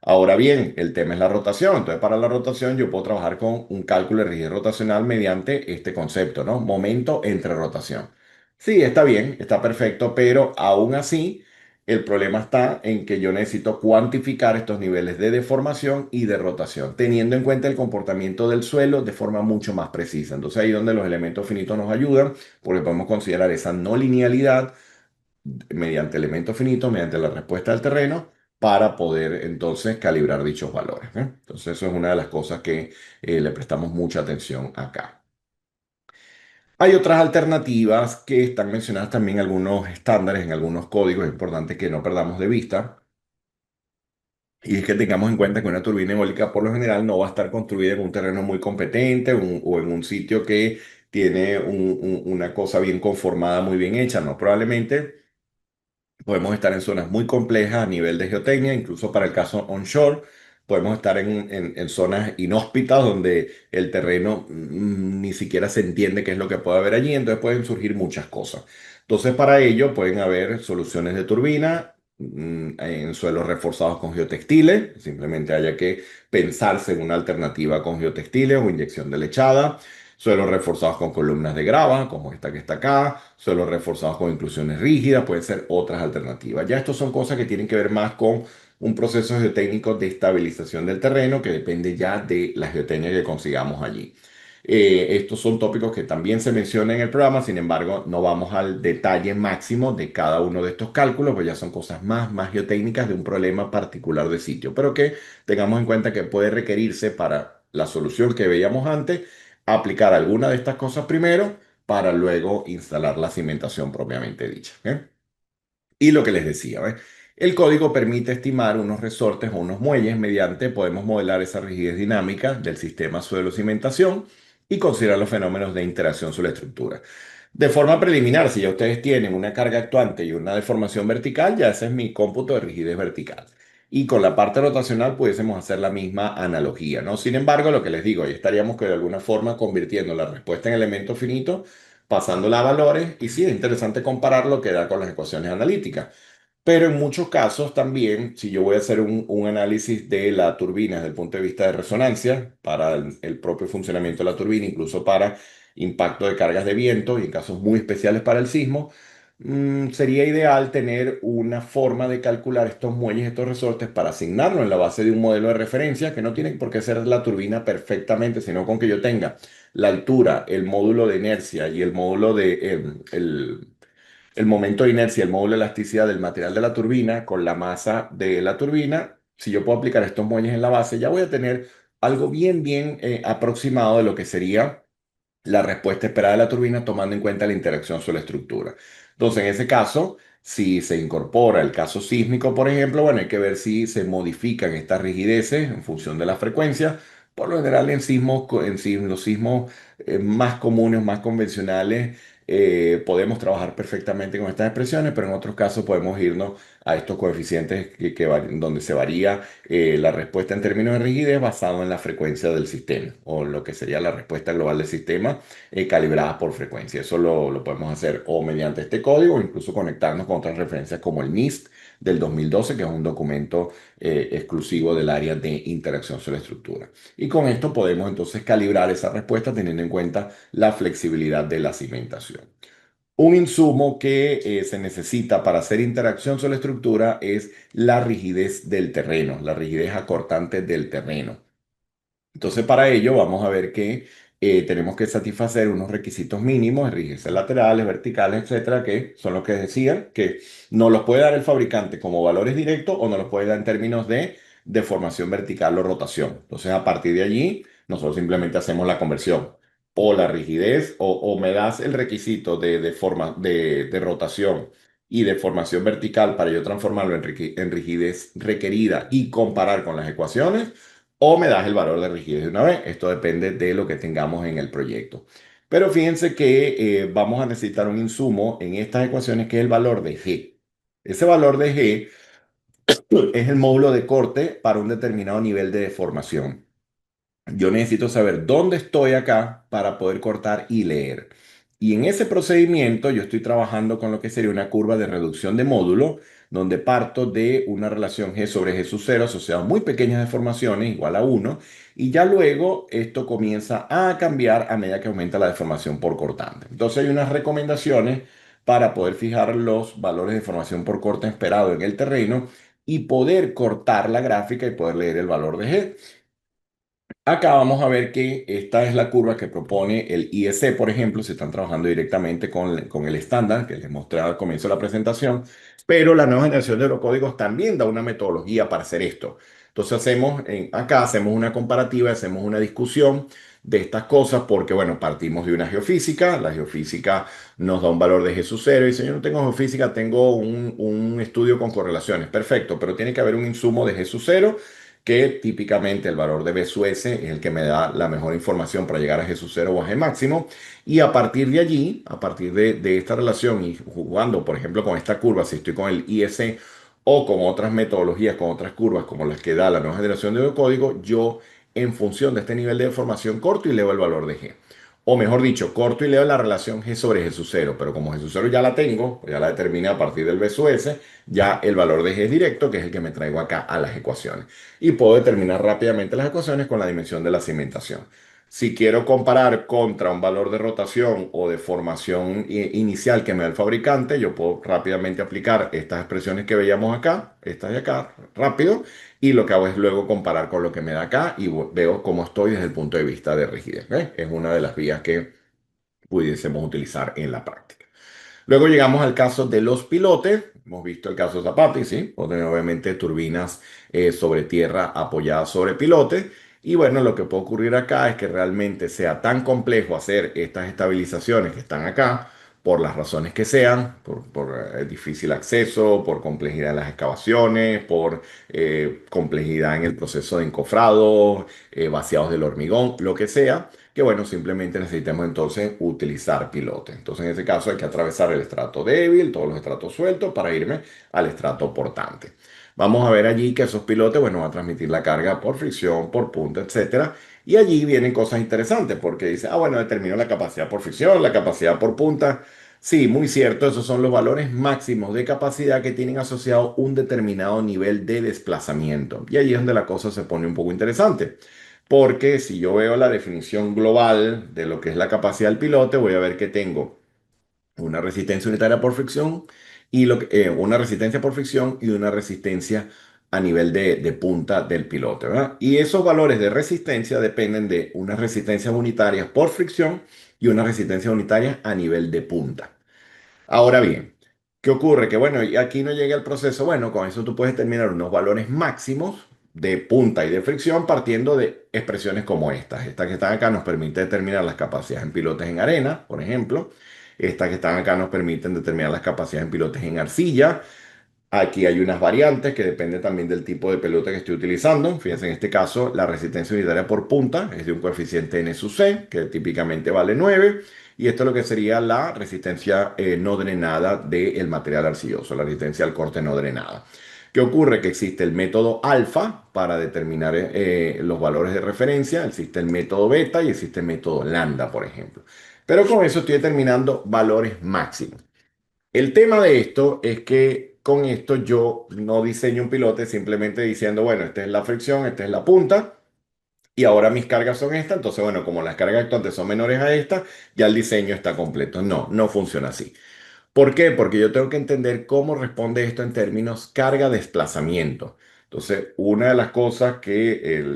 Ahora bien, el tema es la rotación. Entonces, para la rotación yo puedo trabajar con un cálculo de rigidez rotacional mediante este concepto, ¿no? Momento entre rotación. Sí, está bien, está perfecto, pero aún así, el problema está en que yo necesito cuantificar estos niveles de deformación y de rotación, teniendo en cuenta el comportamiento del suelo de forma mucho más precisa. Entonces, ahí es donde los elementos finitos nos ayudan, porque podemos considerar esa no linealidad mediante elementos finitos, mediante la respuesta del terreno, para poder entonces calibrar dichos valores, ¿eh? Entonces eso es una de las cosas que le prestamos mucha atención acá. Hay otras alternativas que están mencionadas también en algunos estándares, en algunos códigos, es importante que no perdamos de vista. Y es que tengamos en cuenta que una turbina eólica por lo general no va a estar construida en un terreno muy competente o en un sitio que tiene una cosa bien conformada, muy bien hecha, ¿no? Probablemente podemos estar en zonas muy complejas a nivel de geotecnia, incluso para el caso onshore. Podemos estar en zonas inhóspitas donde el terreno ni siquiera se entiende qué es lo que puede haber allí, entonces pueden surgir muchas cosas. Entonces, para ello pueden haber soluciones de turbina en suelos reforzados con geotextiles. Simplemente haya que pensarse en una alternativa con geotextiles o inyección de lechada. Suelos reforzados con columnas de grava, como esta que está acá. Suelos reforzados con inclusiones rígidas, pueden ser otras alternativas. Ya estos son cosas que tienen que ver más con un proceso geotécnico de estabilización del terreno que depende ya de la geotecnia que consigamos allí. Estos son tópicos que también se mencionan en el programa, sin embargo, no vamos al detalle máximo de cada uno de estos cálculos, pues ya son cosas más geotécnicas de un problema particular de sitio, pero que tengamos en cuenta que puede requerirse para la solución que veíamos antes, aplicar alguna de estas cosas primero para luego instalar la cimentación propiamente dicha, ¿eh? Y lo que les decía, ¿ves? El código permite estimar unos resortes o unos muelles mediante podemos modelar esa rigidez dinámica del sistema suelo-cimentación y considerar los fenómenos de interacción sobre la estructura. De forma preliminar, si ya ustedes tienen una carga actuante y una deformación vertical, ya ese es mi cómputo de rigidez vertical. Y con la parte rotacional pudiésemos hacer la misma analogía, ¿no? Sin embargo, lo que les digo, ahí estaríamos que de alguna forma convirtiendo la respuesta en elementos finitos, pasándola a valores, y sí, es interesante comparar lo que da con las ecuaciones analíticas. Pero en muchos casos también, si yo voy a hacer un análisis de la turbina desde el punto de vista de resonancia, para el propio funcionamiento de la turbina, incluso para impacto de cargas de viento y en casos muy especiales para el sismo, sería ideal tener una forma de calcular estos muelles, estos resortes, para asignarlo en la base de un modelo de referencia, que no tiene por qué ser la turbina perfectamente, sino con que yo tenga la altura, el módulo de inercia y el módulo de, el momento de inercia, el módulo de elasticidad del material de la turbina con la masa de la turbina. Si yo puedo aplicar estos muelles en la base, ya voy a tener algo bien aproximado de lo que sería la respuesta esperada de la turbina tomando en cuenta la interacción sobre la estructura. Entonces, en ese caso, si se incorpora el caso sísmico, por ejemplo, bueno, hay que ver si se modifican estas rigideces en función de la frecuencia. Por lo general, en sismos, los sismos más comunes, más convencionales, podemos trabajar perfectamente con estas expresiones, pero en otros casos podemos irnos a estos coeficientes donde se varía la respuesta en términos de rigidez basado en la frecuencia del sistema o lo que sería la respuesta global del sistema calibrada por frecuencia. Eso lo podemos hacer o mediante este código o incluso conectarnos con otras referencias como el NIST del 2012, que es un documento exclusivo del área de interacción sobre la estructura. Y con esto podemos entonces calibrar esa respuesta teniendo en cuenta la flexibilidad de la cimentación. Un insumo que se necesita para hacer interacción sobre la estructura es la rigidez del terreno, la rigidez acortante del terreno. Entonces, para ello vamos a ver que tenemos que satisfacer unos requisitos mínimos de rigidez laterales, verticales, etcétera, que son los que decía, que nos los puede dar el fabricante como valores directos o nos los puede dar en términos de deformación vertical o rotación. Entonces, a partir de allí, nosotros simplemente hacemos la conversión. O la rigidez, o me das el requisito de rotación y de formación vertical para yo transformarlo en rigidez requerida y comparar con las ecuaciones, o me das el valor de rigidez de una vez. Esto depende de lo que tengamos en el proyecto. Pero fíjense que vamos a necesitar un insumo en estas ecuaciones que es el valor de G. Ese valor de G es el módulo de corte para un determinado nivel de deformación. yo necesito saber dónde estoy acá para poder cortar y leer. Y en ese procedimiento yo estoy trabajando con lo que sería una curva de reducción de módulo, donde parto de una relación G sobre G sub 0 asociada a muy pequeñas deformaciones, igual a uno, y ya luego esto comienza a cambiar a medida que aumenta la deformación por cortante. Entonces hay unas recomendaciones para poder fijar los valores de deformación por corte esperado en el terreno y poder cortar la gráfica y poder leer el valor de G. Acá vamos a ver que esta es la curva que propone el IEC, por ejemplo, si están trabajando directamente con el estándar que les mostré al comienzo de la presentación, pero la nueva generación de los códigos también da una metodología para hacer esto. Entonces acá hacemos una comparativa, hacemos una discusión de estas cosas porque, bueno, partimos de una geofísica, la geofísica nos da un valor de G sub 0 y dice, yo no tengo geofísica, tengo un estudio con correlaciones, perfecto, pero tiene que haber un insumo de G sub 0 que típicamente el valor de B sub S es el que me da la mejor información para llegar a G sub 0 o a G máximo. Y a partir de allí, a partir de esta relación y jugando, por ejemplo, con esta curva, si estoy con el IS o con otras metodologías, con otras curvas como las que da la nueva generación de código, yo en función de este nivel de información corto y leo el valor de G. O mejor dicho, corto y leo la relación G sobre G sub 0, pero como G sub 0 ya la tengo, ya la determiné a partir del B sub S, ya el valor de G es directo, que es el que me traigo acá a las ecuaciones y puedo determinar rápidamente las ecuaciones con la dimensión de la cimentación. Si quiero comparar contra un valor de rotación o de formación inicial que me da el fabricante, yo puedo rápidamente aplicar estas expresiones que veíamos acá, estas de acá, rápido, y lo que hago es luego comparar con lo que me da acá y veo cómo estoy desde el punto de vista de rigidez. ¿Ves? Es una de las vías que pudiésemos utilizar en la práctica. Luego llegamos al caso de los pilotes. Hemos visto el caso de Zapati, ¿sí? O tener obviamente turbinas sobre tierra apoyadas sobre pilotes. Y bueno, lo que puede ocurrir acá es que realmente sea tan complejo hacer estas estabilizaciones que están acá, por las razones que sean, por difícil acceso, por complejidad en las excavaciones, por complejidad en el proceso de encofrado, vaciados del hormigón, lo que sea que bueno, simplemente necesitamos entonces utilizar pilotes. Entonces en ese caso hay que atravesar el estrato débil, todos los estratos sueltos para irme al estrato portante. Vamos a ver allí que esos pilotes, bueno, van a transmitir la carga por fricción, por punta, etcétera. Y allí vienen cosas interesantes porque dice, ah, bueno, determino la capacidad por fricción, la capacidad por punta. Sí, muy cierto, esos son los valores máximos de capacidad que tienen asociado un determinado nivel de desplazamiento. Y allí es donde la cosa se pone un poco interesante. Porque si yo veo la definición global de lo que es la capacidad del pilote, voy a ver que tengo una resistencia unitaria por fricción y una resistencia por fricción y una resistencia a nivel de punta del pilote, ¿verdad? Y esos valores de resistencia dependen de unas resistencias unitarias por fricción y una resistencia unitaria a nivel de punta. Ahora bien, ¿qué ocurre? Que bueno, y aquí no llega el proceso. Bueno, con eso tú puedes determinar unos valores máximos de punta y de fricción partiendo de expresiones como estas. Estas que están acá nos permiten determinar las capacidades en pilotes en arena, por ejemplo. Estas que están acá nos permiten determinar las capacidades en pilotes en arcilla. Aquí hay unas variantes que dependen también del tipo de pelota que estoy utilizando. Fíjense, en este caso, la resistencia unitaria por punta es de un coeficiente N sub C, que típicamente vale 9. Y esto es lo que sería la resistencia no drenada del material arcilloso, la resistencia al corte no drenada. ¿Qué ocurre? Que existe el método alfa para determinar los valores de referencia, existe el método beta y existe el método lambda, por ejemplo. Pero con eso estoy determinando valores máximos. El tema de esto es que con esto yo no diseño un pilote simplemente diciendo, bueno, esta es la fricción, esta es la punta y ahora mis cargas son estas. Entonces, bueno, como las cargas actuantes son menores a estas, ya el diseño está completo. No, no funciona así. ¿Por qué? Porque yo tengo que entender cómo responde esto en términos carga-desplazamiento. Entonces, una de las cosas que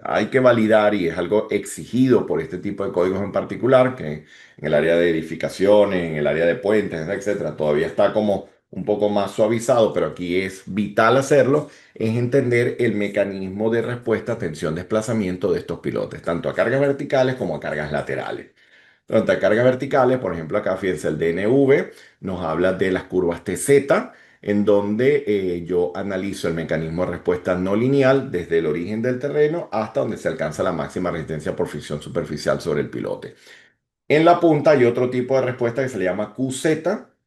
hay que validar y es algo exigido por este tipo de códigos en particular, que en el área de edificaciones, en el área de puentes, etcétera, todavía está como un poco más suavizado, pero aquí es vital hacerlo, es entender el mecanismo de respuesta a tensión-desplazamiento de estos pilotes, tanto a cargas verticales como a cargas laterales. Durante cargas verticales, por ejemplo, acá fíjense, el DNV nos habla de las curvas TZ, en donde yo analizo el mecanismo de respuesta no lineal desde el origen del terreno hasta donde se alcanza la máxima resistencia por fricción superficial sobre el pilote. En la punta hay otro tipo de respuesta que se le llama QZ,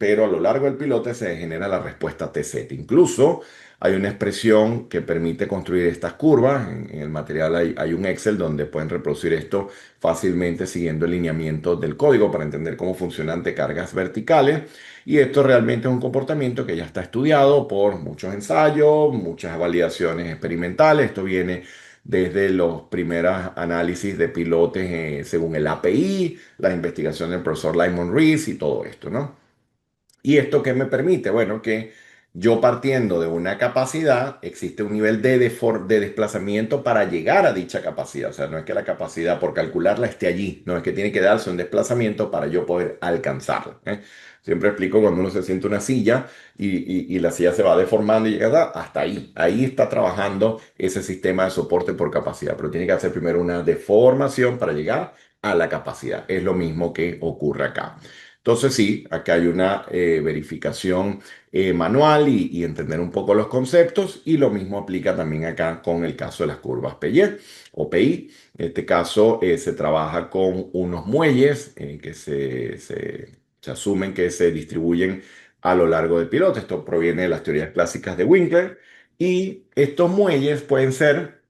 pero a lo largo del pilote se genera la respuesta TZ. Incluso hay una expresión que permite construir estas curvas. En el material hay un Excel donde pueden reproducir esto fácilmente siguiendo el lineamiento del código para entender cómo funcionan de cargas verticales. Y esto realmente es un comportamiento que ya está estudiado por muchos ensayos, muchas validaciones experimentales. Esto viene desde los primeros análisis de pilotes según el API, la investigación del profesor Lyman Rees y todo esto, ¿no? ¿Y esto qué me permite? Bueno, que yo partiendo de una capacidad, existe un nivel de desplazamiento para llegar a dicha capacidad. O sea, no es que la capacidad por calcularla esté allí, no es que tiene que darse un desplazamiento para yo poder alcanzarla, ¿eh? Siempre explico cuando uno se siente en una silla y la silla se va deformando y llega hasta ahí. Ahí está trabajando ese sistema de soporte por capacidad, pero tiene que hacer primero una deformación para llegar a la capacidad. Es lo mismo que ocurre acá. Entonces sí, acá hay una verificación manual y entender un poco los conceptos y lo mismo aplica también acá con el caso de las curvas PY o PI. En este caso se trabaja con unos muelles que se asumen que se distribuyen a lo largo del piloto. Esto proviene de las teorías clásicas de Winkler y estos muelles pueden ser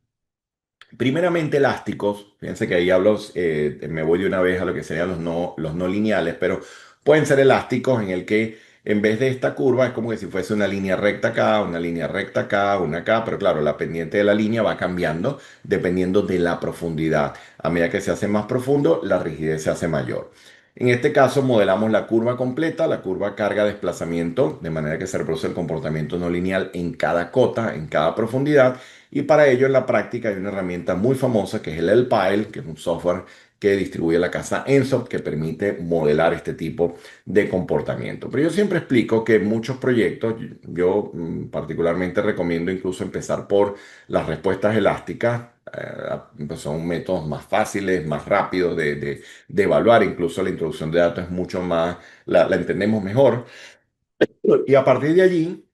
primeramente elásticos. Fíjense que ahí hablo, me voy de una vez a lo que serían los no lineales, pero pueden ser elásticos en el que en vez de esta curva es como que si fuese una línea recta acá, una línea recta acá, una acá, pero claro, la pendiente de la línea va cambiando dependiendo de la profundidad. A medida que se hace más profundo, la rigidez se hace mayor. En este caso modelamos la curva completa, la curva carga-desplazamiento, de manera que se reproduce el comportamiento no lineal en cada cota, en cada profundidad. Y para ello en la práctica hay una herramienta muy famosa que es el LPILE, que es un software que distribuye la casa Ensoft que permite modelar este tipo de comportamiento. Pero yo siempre explico que muchos proyectos, yo particularmente recomiendo incluso empezar por las respuestas elásticas. Pues son métodos más fáciles, más rápidos de evaluar. Incluso la introducción de datos es mucho más, la entendemos mejor. Y a partir de allí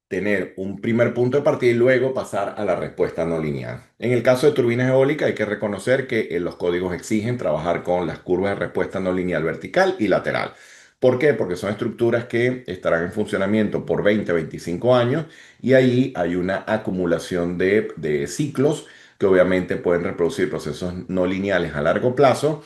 tener un primer punto de partida y luego pasar a la respuesta no lineal. En el caso de turbinas eólicas hay que reconocer que los códigos exigen trabajar con las curvas de respuesta no lineal vertical y lateral. ¿Por qué? Porque son estructuras que estarán en funcionamiento por 20, 25 años y ahí hay una acumulación de ciclos que obviamente pueden reproducir procesos no lineales a largo plazo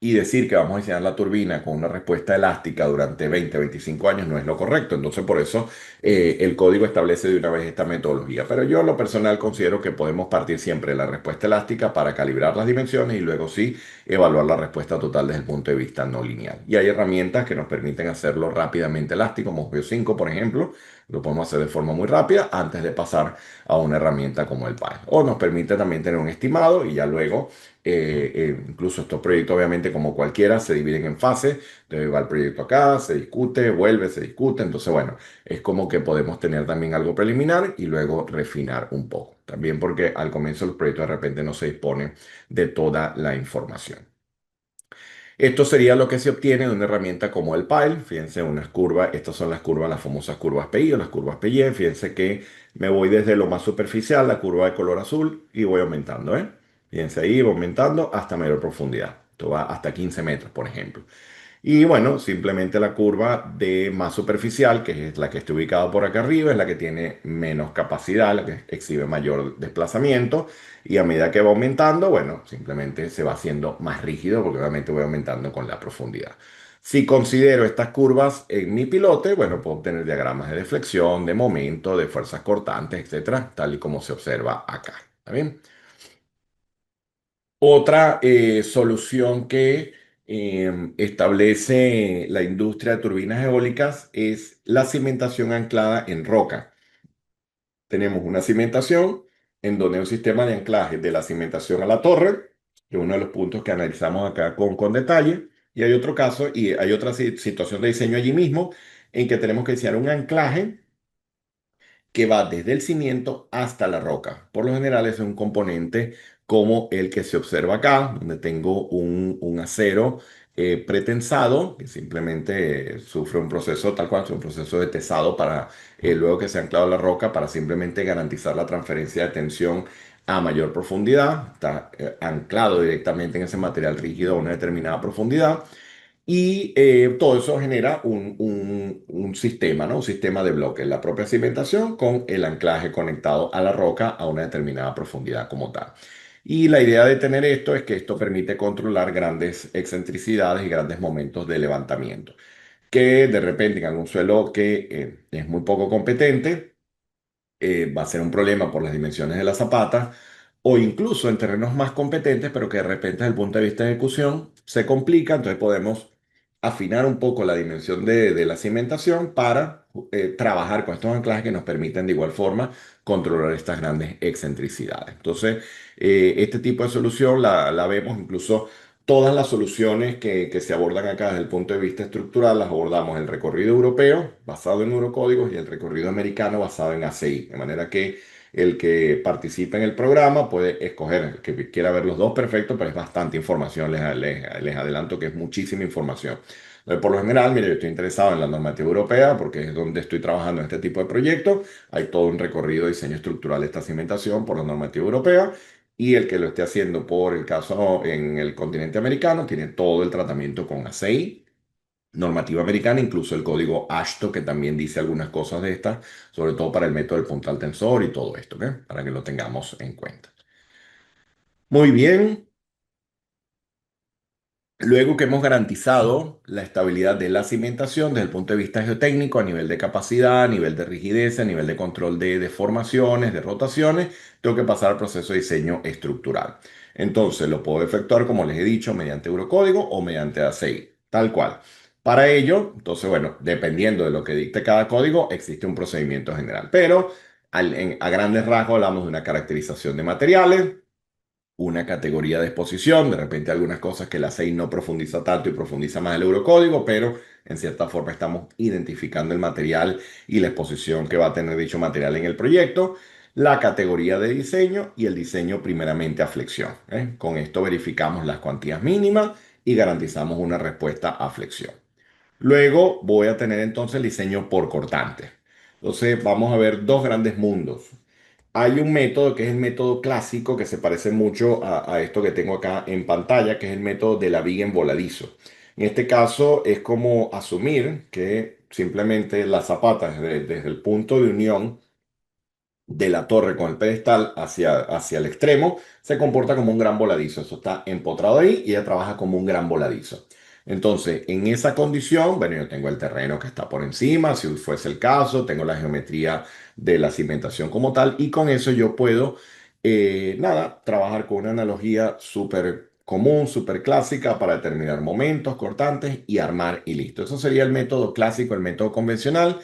y decir que vamos a diseñar la turbina con una respuesta elástica durante 20, 25 años no es lo correcto. Entonces, por eso el código establece de una vez esta metodología. Pero yo, en lo personal, considero que podemos partir siempre de la respuesta elástica para calibrar las dimensiones y luego sí evaluar la respuesta total desde el punto de vista no lineal. Y hay herramientas que nos permiten hacerlo rápidamente elástico, como Geo 5, por ejemplo. Lo podemos hacer de forma muy rápida antes de pasar a una herramienta como el PyTorch. O nos permite también tener un estimado y ya luego incluso estos proyectos, obviamente, como cualquiera, se dividen en fases. Entonces va el proyecto acá, se discute, vuelve, se discute. Entonces, bueno, es como que podemos tener también algo preliminar y luego refinar un poco. También porque al comienzo del proyecto de repente no se dispone de toda la información. Esto sería lo que se obtiene de una herramienta como el Pile. Fíjense, unas curvas, estas son las curvas, las famosas curvas PI o las curvas PY. Fíjense que me voy desde lo más superficial, la curva de color azul, y voy aumentando, ¿eh? Fíjense ahí, voy aumentando hasta mayor profundidad. Esto va hasta 15 metros, por ejemplo. Y bueno, simplemente la curva de más superficial, que es la que está ubicada por acá arriba, es la que tiene menos capacidad, la que exhibe mayor desplazamiento. Y a medida que va aumentando, bueno, simplemente se va haciendo más rígido porque obviamente voy aumentando con la profundidad. Si considero estas curvas en mi pilote, bueno, puedo obtener diagramas de deflexión, de momento, de fuerzas cortantes, etcétera, tal y como se observa acá. ¿Está bien? Otra solución que establece la industria de turbinas eólicas es la cimentación anclada en roca. Tenemos una cimentación en donde hay un sistema de anclaje de la cimentación a la torre, que es uno de los puntos que analizamos acá con detalle. Y hay otro caso, y hay otra situación de diseño allí mismo, en que tenemos que diseñar un anclaje que va desde el cimiento hasta la roca. Por lo general es un componente como el que se observa acá, donde tengo un acero pretensado, que simplemente sufre un proceso tal cual, es un proceso de tesado para luego que se ha anclado a la roca para simplemente garantizar la transferencia de tensión a mayor profundidad. Está anclado directamente en ese material rígido a una determinada profundidad. Y todo eso genera un sistema, ¿no? Un sistema de bloques, la propia cimentación con el anclaje conectado a la roca a una determinada profundidad como tal. Y la idea de tener esto es que esto permite controlar grandes excentricidades y grandes momentos de levantamiento, que de repente en algún suelo que es muy poco competente, va a ser un problema por las dimensiones de la zapata, o incluso en terrenos más competentes, pero que de repente desde el punto de vista de ejecución se complica, entonces podemos afinar un poco la dimensión de la cimentación para trabajar con estos anclajes que nos permiten de igual forma controlar estas grandes excentricidades. Entonces, este tipo de solución la vemos incluso. Todas las soluciones que se abordan acá desde el punto de vista estructural las abordamos en el recorrido europeo basado en eurocódigos y el recorrido americano basado en ACI. De manera que el que participe en el programa puede escoger, el que quiera ver los dos, perfecto, pero es bastante información. Les adelanto que es muchísima información. Por lo general, mire, yo estoy interesado en la normativa europea porque es donde estoy trabajando en este tipo de proyectos. Hay todo un recorrido de diseño estructural de esta cimentación por la normativa europea. Y el que lo esté haciendo por el caso en el continente americano tiene todo el tratamiento con ACI, normativa americana, incluso el código AASHTO, que también dice algunas cosas de estas, sobre todo para el método del puntal tensor y todo esto, ¿ok? Para que lo tengamos en cuenta. Muy bien. Luego que hemos garantizado la estabilidad de la cimentación desde el punto de vista geotécnico, a nivel de capacidad, a nivel de rigidez, a nivel de control de deformaciones, de rotaciones, tengo que pasar al proceso de diseño estructural. Entonces lo puedo efectuar, como les he dicho, mediante Eurocódigo o mediante ACI, tal cual. Para ello, entonces, bueno, dependiendo de lo que dicte cada código, existe un procedimiento general. Pero a grandes rasgos hablamos de una caracterización de materiales, una categoría de exposición, de repente algunas cosas que la 6 no profundiza tanto y profundiza más el eurocódigo, pero en cierta forma estamos identificando el material y la exposición que va a tener dicho material en el proyecto, la categoría de diseño y el diseño primeramente a flexión, ¿eh? Con esto verificamos las cuantías mínimas y garantizamos una respuesta a flexión. Luego voy a tener entonces el diseño por cortante. Entonces vamos a ver dos grandes mundos. Hay un método que es el método clásico que se parece mucho a esto que tengo acá en pantalla, que es el método de la viga en voladizo. En este caso es como asumir que simplemente la zapata desde el punto de unión de la torre con el pedestal hacia el extremo, se comporta como un gran voladizo. Eso está empotrado ahí y ella trabaja como un gran voladizo. Entonces, en esa condición, bueno, yo tengo el terreno que está por encima, si fuese el caso, tengo la geometría de la cimentación como tal, y con eso yo puedo, nada, trabajar con una analogía súper común, súper clásica para determinar momentos cortantes y armar y listo. Eso sería el método clásico, el método convencional.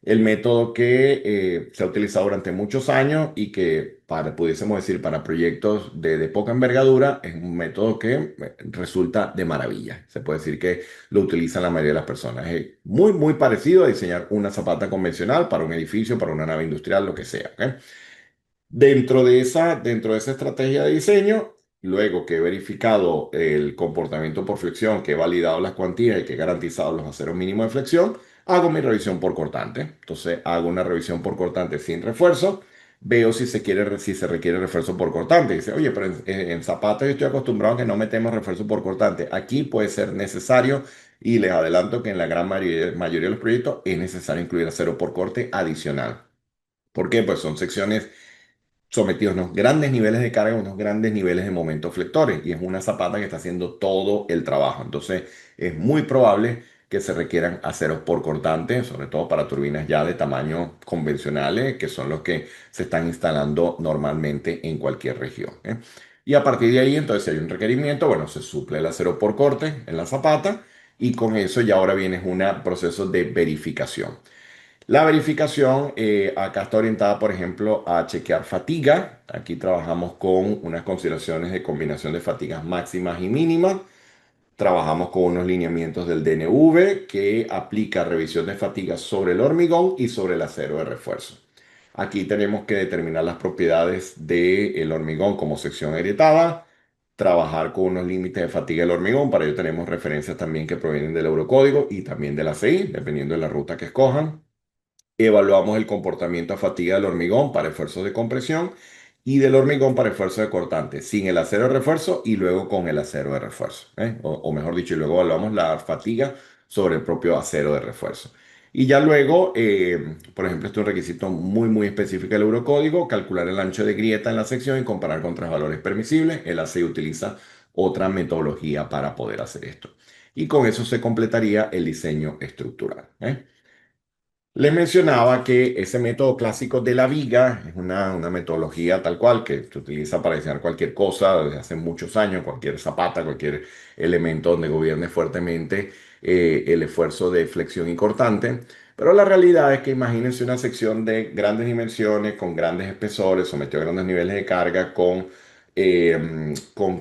El método que se ha utilizado durante muchos años y que, pudiésemos decir, para proyectos de poca envergadura, es un método que resulta de maravilla. Se puede decir que lo utilizan la mayoría de las personas. Es muy, muy parecido a diseñar una zapata convencional para un edificio, para una nave industrial, lo que sea, ¿ok? Dentro de esa estrategia de diseño, luego que he verificado el comportamiento por flexión, que he validado las cuantías y que he garantizado los aceros mínimos de flexión, hago mi revisión por cortante. Entonces hago una revisión por cortante sin refuerzo, veo si se requiere refuerzo por cortante. Dice, oye, pero en zapatos yo estoy acostumbrado a que no metemos refuerzo por cortante. Aquí puede ser necesario y les adelanto que en la gran mayoría de los proyectos es necesario incluir acero por corte adicional. ¿Por qué? Pues son secciones sometidos a unos grandes niveles de carga, unos grandes niveles de momentos flectores, y es una zapata que está haciendo todo el trabajo. Entonces, es muy probable que se requieran aceros por cortante, sobre todo para turbinas ya de tamaño convencionales, que son los que se están instalando normalmente en cualquier región, ¿eh? Y a partir de ahí, entonces, si hay un requerimiento, bueno, se suple el acero por corte en la zapata, y con eso ya ahora viene un proceso de verificación. La verificación acá está orientada, por ejemplo, a chequear fatiga. Aquí trabajamos con unas consideraciones de combinación de fatigas máximas y mínimas. Trabajamos con unos lineamientos del DNV que aplica revisión de fatiga sobre el hormigón y sobre el acero de refuerzo. Aquí tenemos que determinar las propiedades del hormigón como sección agrietada, trabajar con unos límites de fatiga del hormigón. Para ello tenemos referencias también que provienen del Eurocódigo y también de la CI, dependiendo de la ruta que escojan. Evaluamos el comportamiento a fatiga del hormigón para esfuerzos de compresión y del hormigón para esfuerzo de cortante, sin el acero de refuerzo y luego con el acero de refuerzo. O mejor dicho, y luego evaluamos la fatiga sobre el propio acero de refuerzo. Y ya luego, por ejemplo, este es un requisito muy específico del Eurocódigo: calcular el ancho de grieta en la sección y comparar contra valores permisibles. El ACI utiliza otra metodología para poder hacer esto. Y con eso se completaría el diseño estructural. Les mencionaba que ese método clásico de la viga es una metodología tal cual que se utiliza para diseñar cualquier cosa desde hace muchos años, cualquier zapata, cualquier elemento donde gobierne fuertemente el esfuerzo de flexión y cortante. Pero la realidad es que imagínense una sección de grandes dimensiones, con grandes espesores, sometido a grandes niveles de carga, con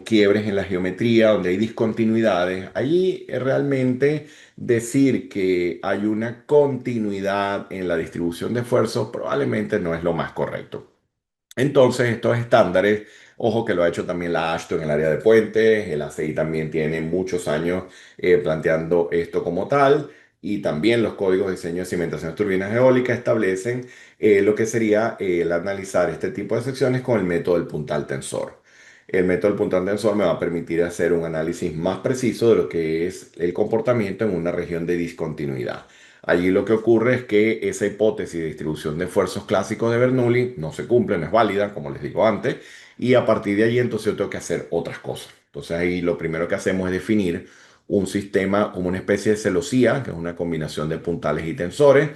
quiebres en la geometría, donde hay discontinuidades. Allí realmente decir que hay una continuidad en la distribución de esfuerzos probablemente no es lo más correcto. Entonces, estos estándares, ojo que lo ha hecho también la AASHTO en el área de puentes, el ACI también tiene muchos años planteando esto como tal, y también los códigos de diseño de cimentación de turbinas eólicas establecen lo que sería el analizar este tipo de secciones con el método del puntal tensor. El método del puntal tensor me va a permitir hacer un análisis más preciso de lo que es el comportamiento en una región de discontinuidad. Allí lo que ocurre es que esa hipótesis de distribución de esfuerzos clásicos de Bernoulli no se cumple, no es válida, como les digo antes, y a partir de allí entonces yo tengo que hacer otras cosas. Entonces ahí lo primero que hacemos es definir un sistema como una especie de celosía, que es una combinación de puntales y tensores,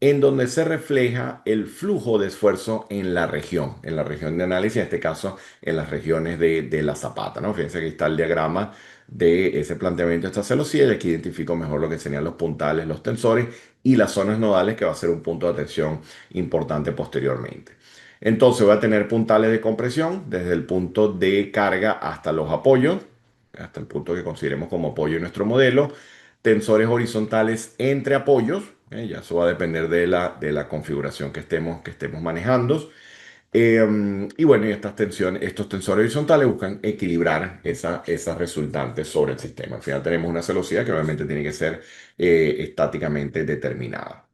en donde se refleja el flujo de esfuerzo en la región de análisis, en este caso en las regiones de la zapata, ¿no? Fíjense que aquí está el diagrama de ese planteamiento de esta celosía y aquí identifico mejor lo que serían los puntales, los tensores y las zonas nodales, que va a ser un punto de atención importante posteriormente. Entonces voy a tener puntales de compresión desde el punto de carga hasta los apoyos, hasta el punto que consideremos como apoyo en nuestro modelo. Tensores horizontales entre apoyos, ya eso va a depender de la configuración que estemos manejando. Y bueno, y estas tensiones, estos tensores horizontales buscan equilibrar esas resultantes sobre el sistema. Al final tenemos una celosía que obviamente tiene que ser estáticamente determinada.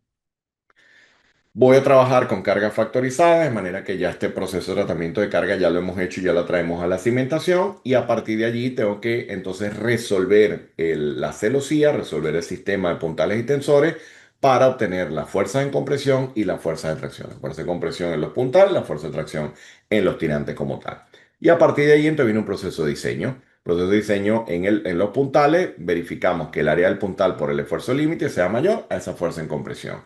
Voy a trabajar con carga factorizada, de manera que ya este proceso de tratamiento de carga ya lo hemos hecho y ya lo traemos a la cimentación. Y a partir de allí tengo que entonces resolver la celosía, resolver el sistema de puntales y tensores para obtener las fuerzas en compresión y las fuerzas de tracción. La fuerza de compresión en los puntales, la fuerza de tracción en los tirantes como tal. Y a partir de allí entonces viene un proceso de diseño. Proceso de diseño en los puntales, verificamos que el área del puntal por el esfuerzo límite sea mayor a esa fuerza en compresión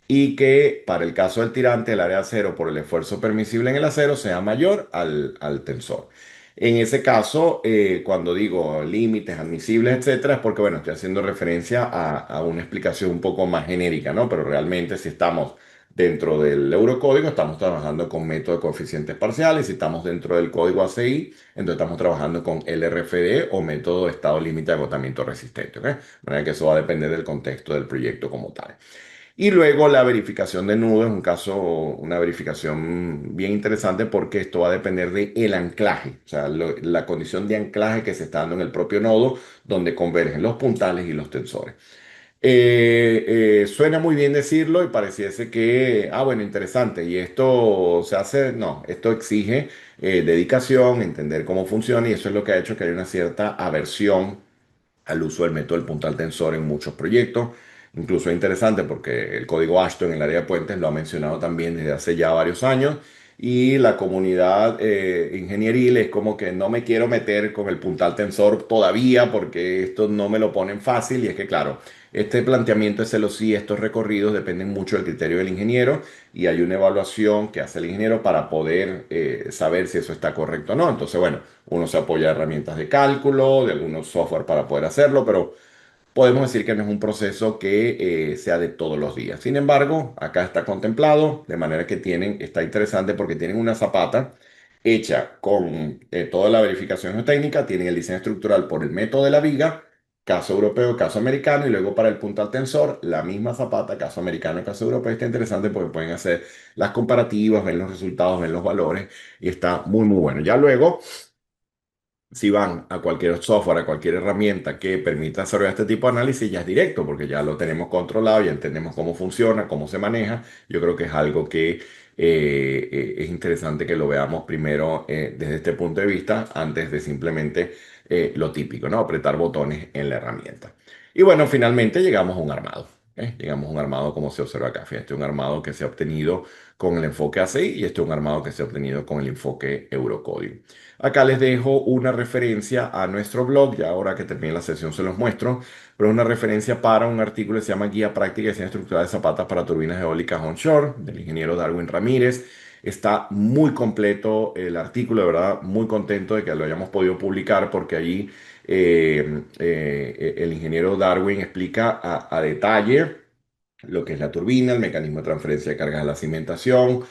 y que para el caso del tirante el área de acero por el esfuerzo permisible en el acero sea mayor al tensor. En ese caso, cuando digo límites admisibles, etcétera, es porque, bueno, estoy haciendo referencia a una explicación un poco más genérica, ¿no? Pero realmente si estamos dentro del eurocódigo, estamos trabajando con método de coeficientes parciales. Si estamos dentro del código ACI, entonces estamos trabajando con LRFD o método de estado límite de agotamiento resistente, ¿ok? De manera que eso va a depender del contexto del proyecto como tal. Y luego la verificación de nudo es un caso, una verificación bien interesante porque esto va a depender del anclaje, o sea, la condición de anclaje que se está dando en el propio nodo donde convergen los puntales y los tensores. Suena muy bien decirlo y pareciese que, bueno, interesante. Y esto se hace, no, esto exige dedicación, entender cómo funciona y eso es lo que ha hecho que haya una cierta aversión al uso del método del puntal tensor en muchos proyectos. Incluso es interesante porque el código Ashton en el área de puentes lo ha mencionado también desde hace ya varios años y la comunidad ingenieril es como que no me quiero meter con el puntal tensor todavía porque esto no me lo ponen fácil y es que claro, este planteamiento de celosía, estos recorridos dependen mucho del criterio del ingeniero y hay una evaluación que hace el ingeniero para poder saber si eso está correcto o no. Entonces, bueno, uno se apoya de herramientas de cálculo, de algunos software para poder hacerlo, pero podemos decir que no es un proceso que sea de todos los días. Sin embargo, acá está contemplado, de manera que está interesante porque tienen una zapata hecha con toda la verificación geotécnica, tienen el diseño estructural por el método de la viga, caso europeo, caso americano, y luego para el puntal tensor, la misma zapata, caso americano, caso europeo. Está interesante porque pueden hacer las comparativas, ven los resultados, ven los valores, y está muy bueno. Ya luego si van a cualquier software, a cualquier herramienta que permita desarrollar este tipo de análisis, ya es directo, porque ya lo tenemos controlado, ya entendemos cómo funciona, cómo se maneja. Yo creo que es algo que es interesante que lo veamos primero desde este punto de vista antes de simplemente lo típico, ¿no? Apretar botones en la herramienta. Y bueno, finalmente llegamos a un armado. Llegamos a un armado como se observa acá. Fíjate, un armado que se ha obtenido con el enfoque ACI y este es un armado que se ha obtenido con el enfoque Eurocoding. Acá les dejo una referencia a nuestro blog, ya ahora que termine la sesión se los muestro, pero es una referencia para un artículo que se llama Guía Práctica de Diseño Estructural de Zapatas para Turbinas Eólicas Onshore, del ingeniero Darwin Ramírez. Está muy completo el artículo, de verdad, muy contento de que lo hayamos podido publicar porque allí el ingeniero Darwin explica a detalle lo que es la turbina, el mecanismo de transferencia de cargas a la cimentación,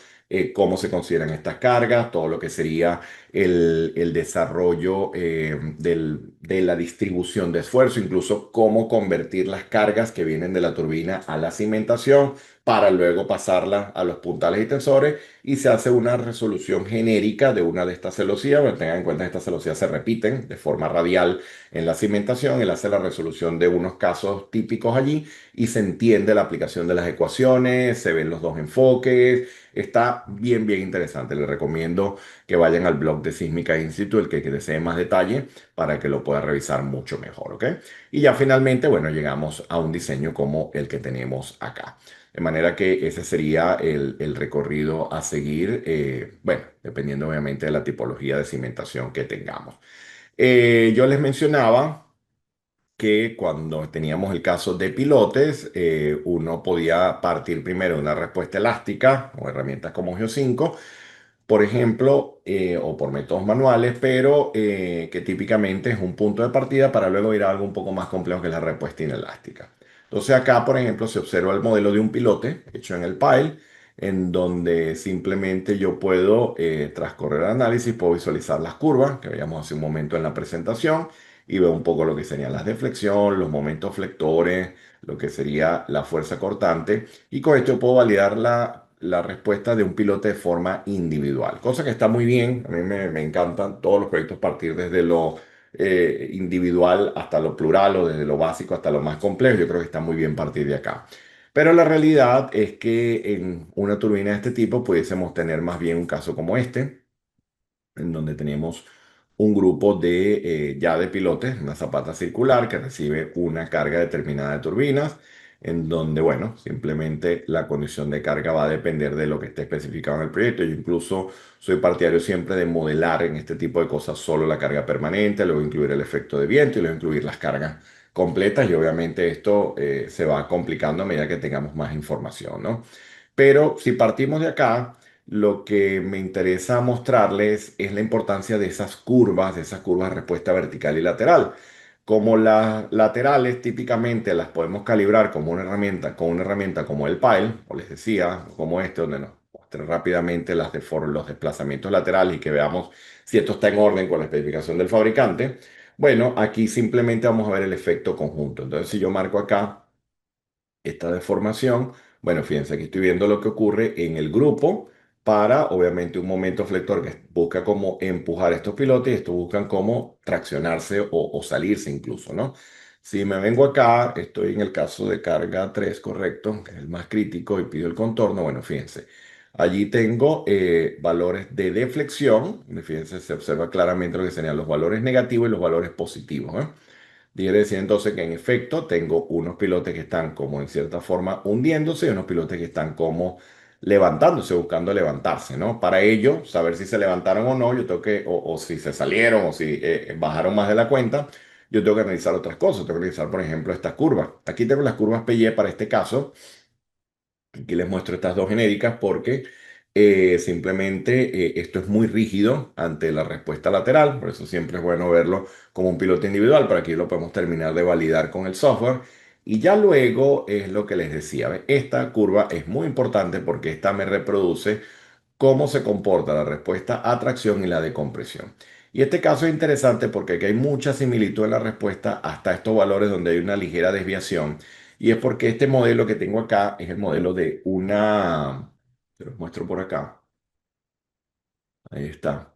cómo se consideran estas cargas, todo lo que sería el desarrollo de la distribución de esfuerzo, incluso cómo convertir las cargas que vienen de la turbina a la cimentación para luego pasarla a los puntales y tensores y se hace una resolución genérica de una de estas celosías. Bueno, tengan en cuenta que estas celosías se repiten de forma radial en la cimentación. Él hace la resolución de unos casos típicos allí y se entiende la aplicación de las ecuaciones, se ven los dos enfoques, está bien, bien interesante. Les recomiendo que vayan al blog de Sísmica Institute, el que desee más detalle, para que lo pueda revisar mucho mejor, ¿ok? Y ya finalmente, bueno, llegamos a un diseño como el que tenemos acá. De manera que ese sería el recorrido a seguir, bueno, dependiendo obviamente de la tipología de cimentación que tengamos. Yo les mencionaba que cuando teníamos el caso de pilotes, uno podía partir primero de una respuesta elástica o herramientas como Geo5, por ejemplo, o por métodos manuales, pero que típicamente es un punto de partida para luego ir a algo un poco más complejo que es la respuesta inelástica. Entonces acá, por ejemplo, se observa el modelo de un pilote hecho en el Pile, en donde simplemente yo puedo, tras correr el análisis, puedo visualizar las curvas que veíamos hace un momento en la presentación y veo un poco lo que serían las deflexión, los momentos flectores, lo que sería la fuerza cortante, y con esto puedo validar la respuesta de un piloto de forma individual, cosa que está muy bien. A mí me encantan todos los proyectos partir desde lo individual hasta lo plural o desde lo básico hasta lo más complejo. Yo creo que está muy bien partir de acá. Pero la realidad es que en una turbina de este tipo pudiésemos tener más bien un caso como este en donde tenemos un grupo de ya de pilotes, una zapata circular que recibe una carga determinada de turbinas, en donde, bueno, simplemente la condición de carga va a depender de lo que esté especificado en el proyecto. Yo incluso soy partidario siempre de modelar en este tipo de cosas solo la carga permanente, luego incluir el efecto de viento y luego incluir las cargas completas y obviamente esto se va complicando a medida que tengamos más información, ¿no? Pero si partimos de acá, lo que me interesa mostrarles es la importancia de esas curvas de respuesta vertical y lateral. Como las laterales típicamente las podemos calibrar como una herramienta, con una herramienta como el Pile, o les decía, como este, donde nos muestre rápidamente los desplazamientos laterales y que veamos si esto está en orden con la especificación del fabricante. Bueno, aquí simplemente vamos a ver el efecto conjunto. Entonces, si yo marco acá esta deformación, bueno, fíjense, aquí estoy viendo lo que ocurre en el grupo para, obviamente, un momento flector que busca como empujar estos pilotes y estos buscan como traccionarse o salirse incluso, ¿no? Si me vengo acá, estoy en el caso de carga 3, correcto, que es el más crítico y pido el contorno, bueno, fíjense. Allí tengo valores de deflexión, fíjense, se observa claramente lo que serían los valores negativos y los valores positivos, ¿eh? Quiere decir entonces que en efecto tengo unos pilotes que están como en cierta forma hundiéndose y unos pilotes que están como levantándose, buscando levantarse, ¿no? Para ello, saber si se levantaron o no, yo tengo que, o si se salieron o si bajaron más de la cuenta, yo tengo que analizar otras cosas. Tengo que analizar, por ejemplo, estas curvas. Aquí tengo las curvas PY para este caso. Aquí les muestro estas dos genéricas porque simplemente esto es muy rígido ante la respuesta lateral, por eso siempre es bueno verlo como un piloto individual, para aquí lo podemos terminar de validar con el software. Y ya luego es lo que les decía, ¿ve? Esta curva es muy importante porque esta me reproduce cómo se comporta la respuesta a tracción y la de compresión. Y este caso es interesante porque aquí hay mucha similitud en la respuesta hasta estos valores donde hay una ligera desviación. Y es porque este modelo que tengo acá es el modelo de una, te los muestro por acá, ahí está.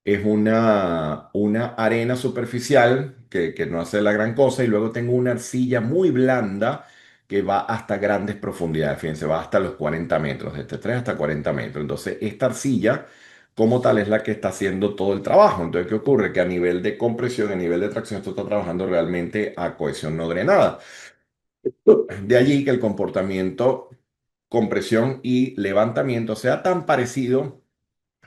Es una arena superficial que no hace la gran cosa y luego tengo una arcilla muy blanda que va hasta grandes profundidades. Fíjense, va hasta los 40 metros, desde 3 hasta 40 metros. Entonces, esta arcilla como tal es la que está haciendo todo el trabajo. Entonces, ¿qué ocurre? Que a nivel de compresión, a nivel de tracción, esto está trabajando realmente a cohesión no drenada. De allí que el comportamiento, compresión y levantamiento sea tan parecido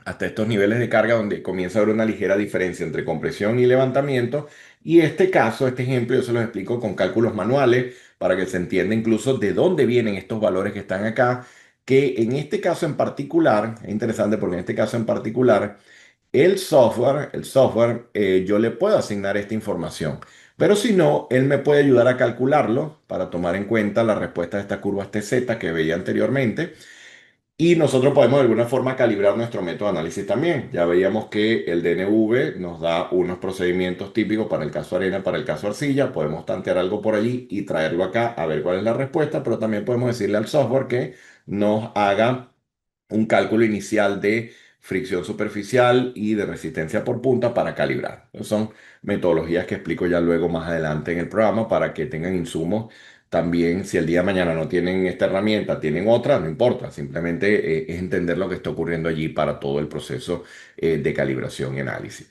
hasta estos niveles de carga donde comienza a haber una ligera diferencia entre compresión y levantamiento. Y este caso, este ejemplo, yo se los explico con cálculos manuales para que se entienda incluso de dónde vienen estos valores que están acá, que en este caso en particular, es interesante porque en este caso en particular, el software, yo le puedo asignar esta información. Pero si no, él me puede ayudar a calcularlo para tomar en cuenta la respuesta de esta curva TZ que veía anteriormente. Y nosotros podemos de alguna forma calibrar nuestro método de análisis también. Ya veíamos que el DNV nos da unos procedimientos típicos para el caso arena, para el caso arcilla. Podemos tantear algo por allí y traerlo acá a ver cuál es la respuesta, pero también podemos decirle al software que nos haga un cálculo inicial de fricción superficial y de resistencia por punta para calibrar. Son metodologías que explico ya luego más adelante en el programa para que tengan insumos. También, si el día de mañana no tienen esta herramienta, tienen otra, no importa, simplemente es entender lo que está ocurriendo allí para todo el proceso de calibración y análisis.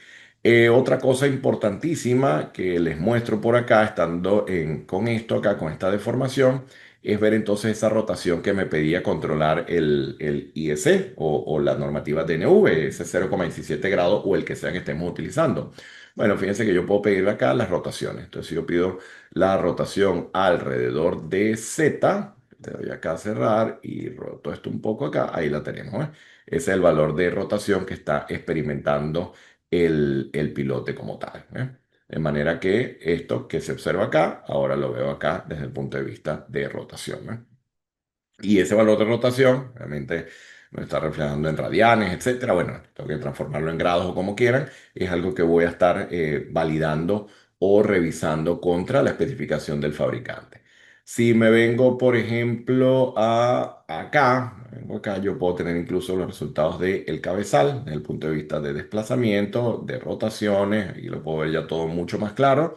Otra cosa importantísima que les muestro por acá, estando con esto acá, con esta deformación, es ver entonces esa rotación que me pedía controlar el IEC o la normativa DNV, ese 0,17 grados o el que sea que estemos utilizando. Bueno, fíjense que yo puedo pedirle acá las rotaciones. Entonces, si yo pido la rotación alrededor de Z, le doy acá a cerrar y roto esto un poco acá, ahí la tenemos, ¿eh? Ese es el valor de rotación que está experimentando el pilote como tal, ¿eh? De manera que esto que se observa acá, ahora lo veo acá desde el punto de vista de rotación, ¿no? Y ese valor de rotación, realmente nos está reflejando en radianes, etcétera. Bueno, tengo que transformarlo en grados o como quieran. Es algo que voy a estar validando o revisando contra la especificación del fabricante. Si me vengo, por ejemplo, vengo acá, yo puedo tener incluso los resultados del cabezal, desde el punto de vista de desplazamiento, de rotaciones, y lo puedo ver ya todo mucho más claro.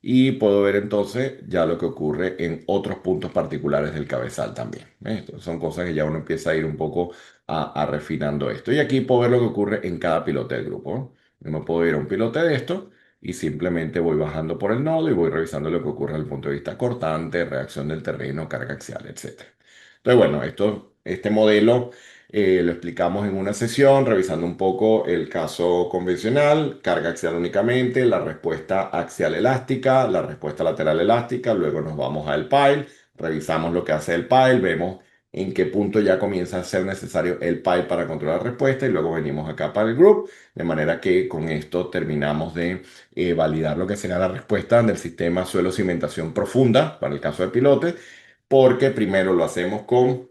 Y puedo ver entonces ya lo que ocurre en otros puntos particulares del cabezal también. Entonces son cosas que ya uno empieza a ir un poco a refinando esto. Y aquí puedo ver lo que ocurre en cada pilote del grupo, ¿no? Yo me puedo ir a un pilote de esto y simplemente voy bajando por el nodo y voy revisando lo que ocurre desde el punto de vista cortante, reacción del terreno, carga axial, etcétera. Entonces, bueno, este modelo lo explicamos en una sesión, revisando un poco el caso convencional, carga axial únicamente, la respuesta axial elástica, la respuesta lateral elástica, luego nos vamos al pile, revisamos lo que hace el pile, vemos en qué punto ya comienza a ser necesario el pile para controlar la respuesta y luego venimos acá para el group, de manera que con esto terminamos de validar lo que será la respuesta del sistema suelo cimentación profunda para el caso del pilote, porque primero lo hacemos con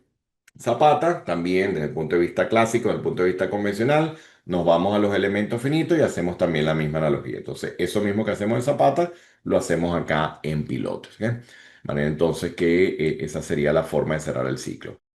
Zapata, también desde el punto de vista clásico, desde el punto de vista convencional, nos vamos a los elementos finitos y hacemos también la misma analogía. Entonces, eso mismo que hacemos en Zapata, lo hacemos acá en pilotos, ¿ok? De manera entonces que esa sería la forma de cerrar el ciclo.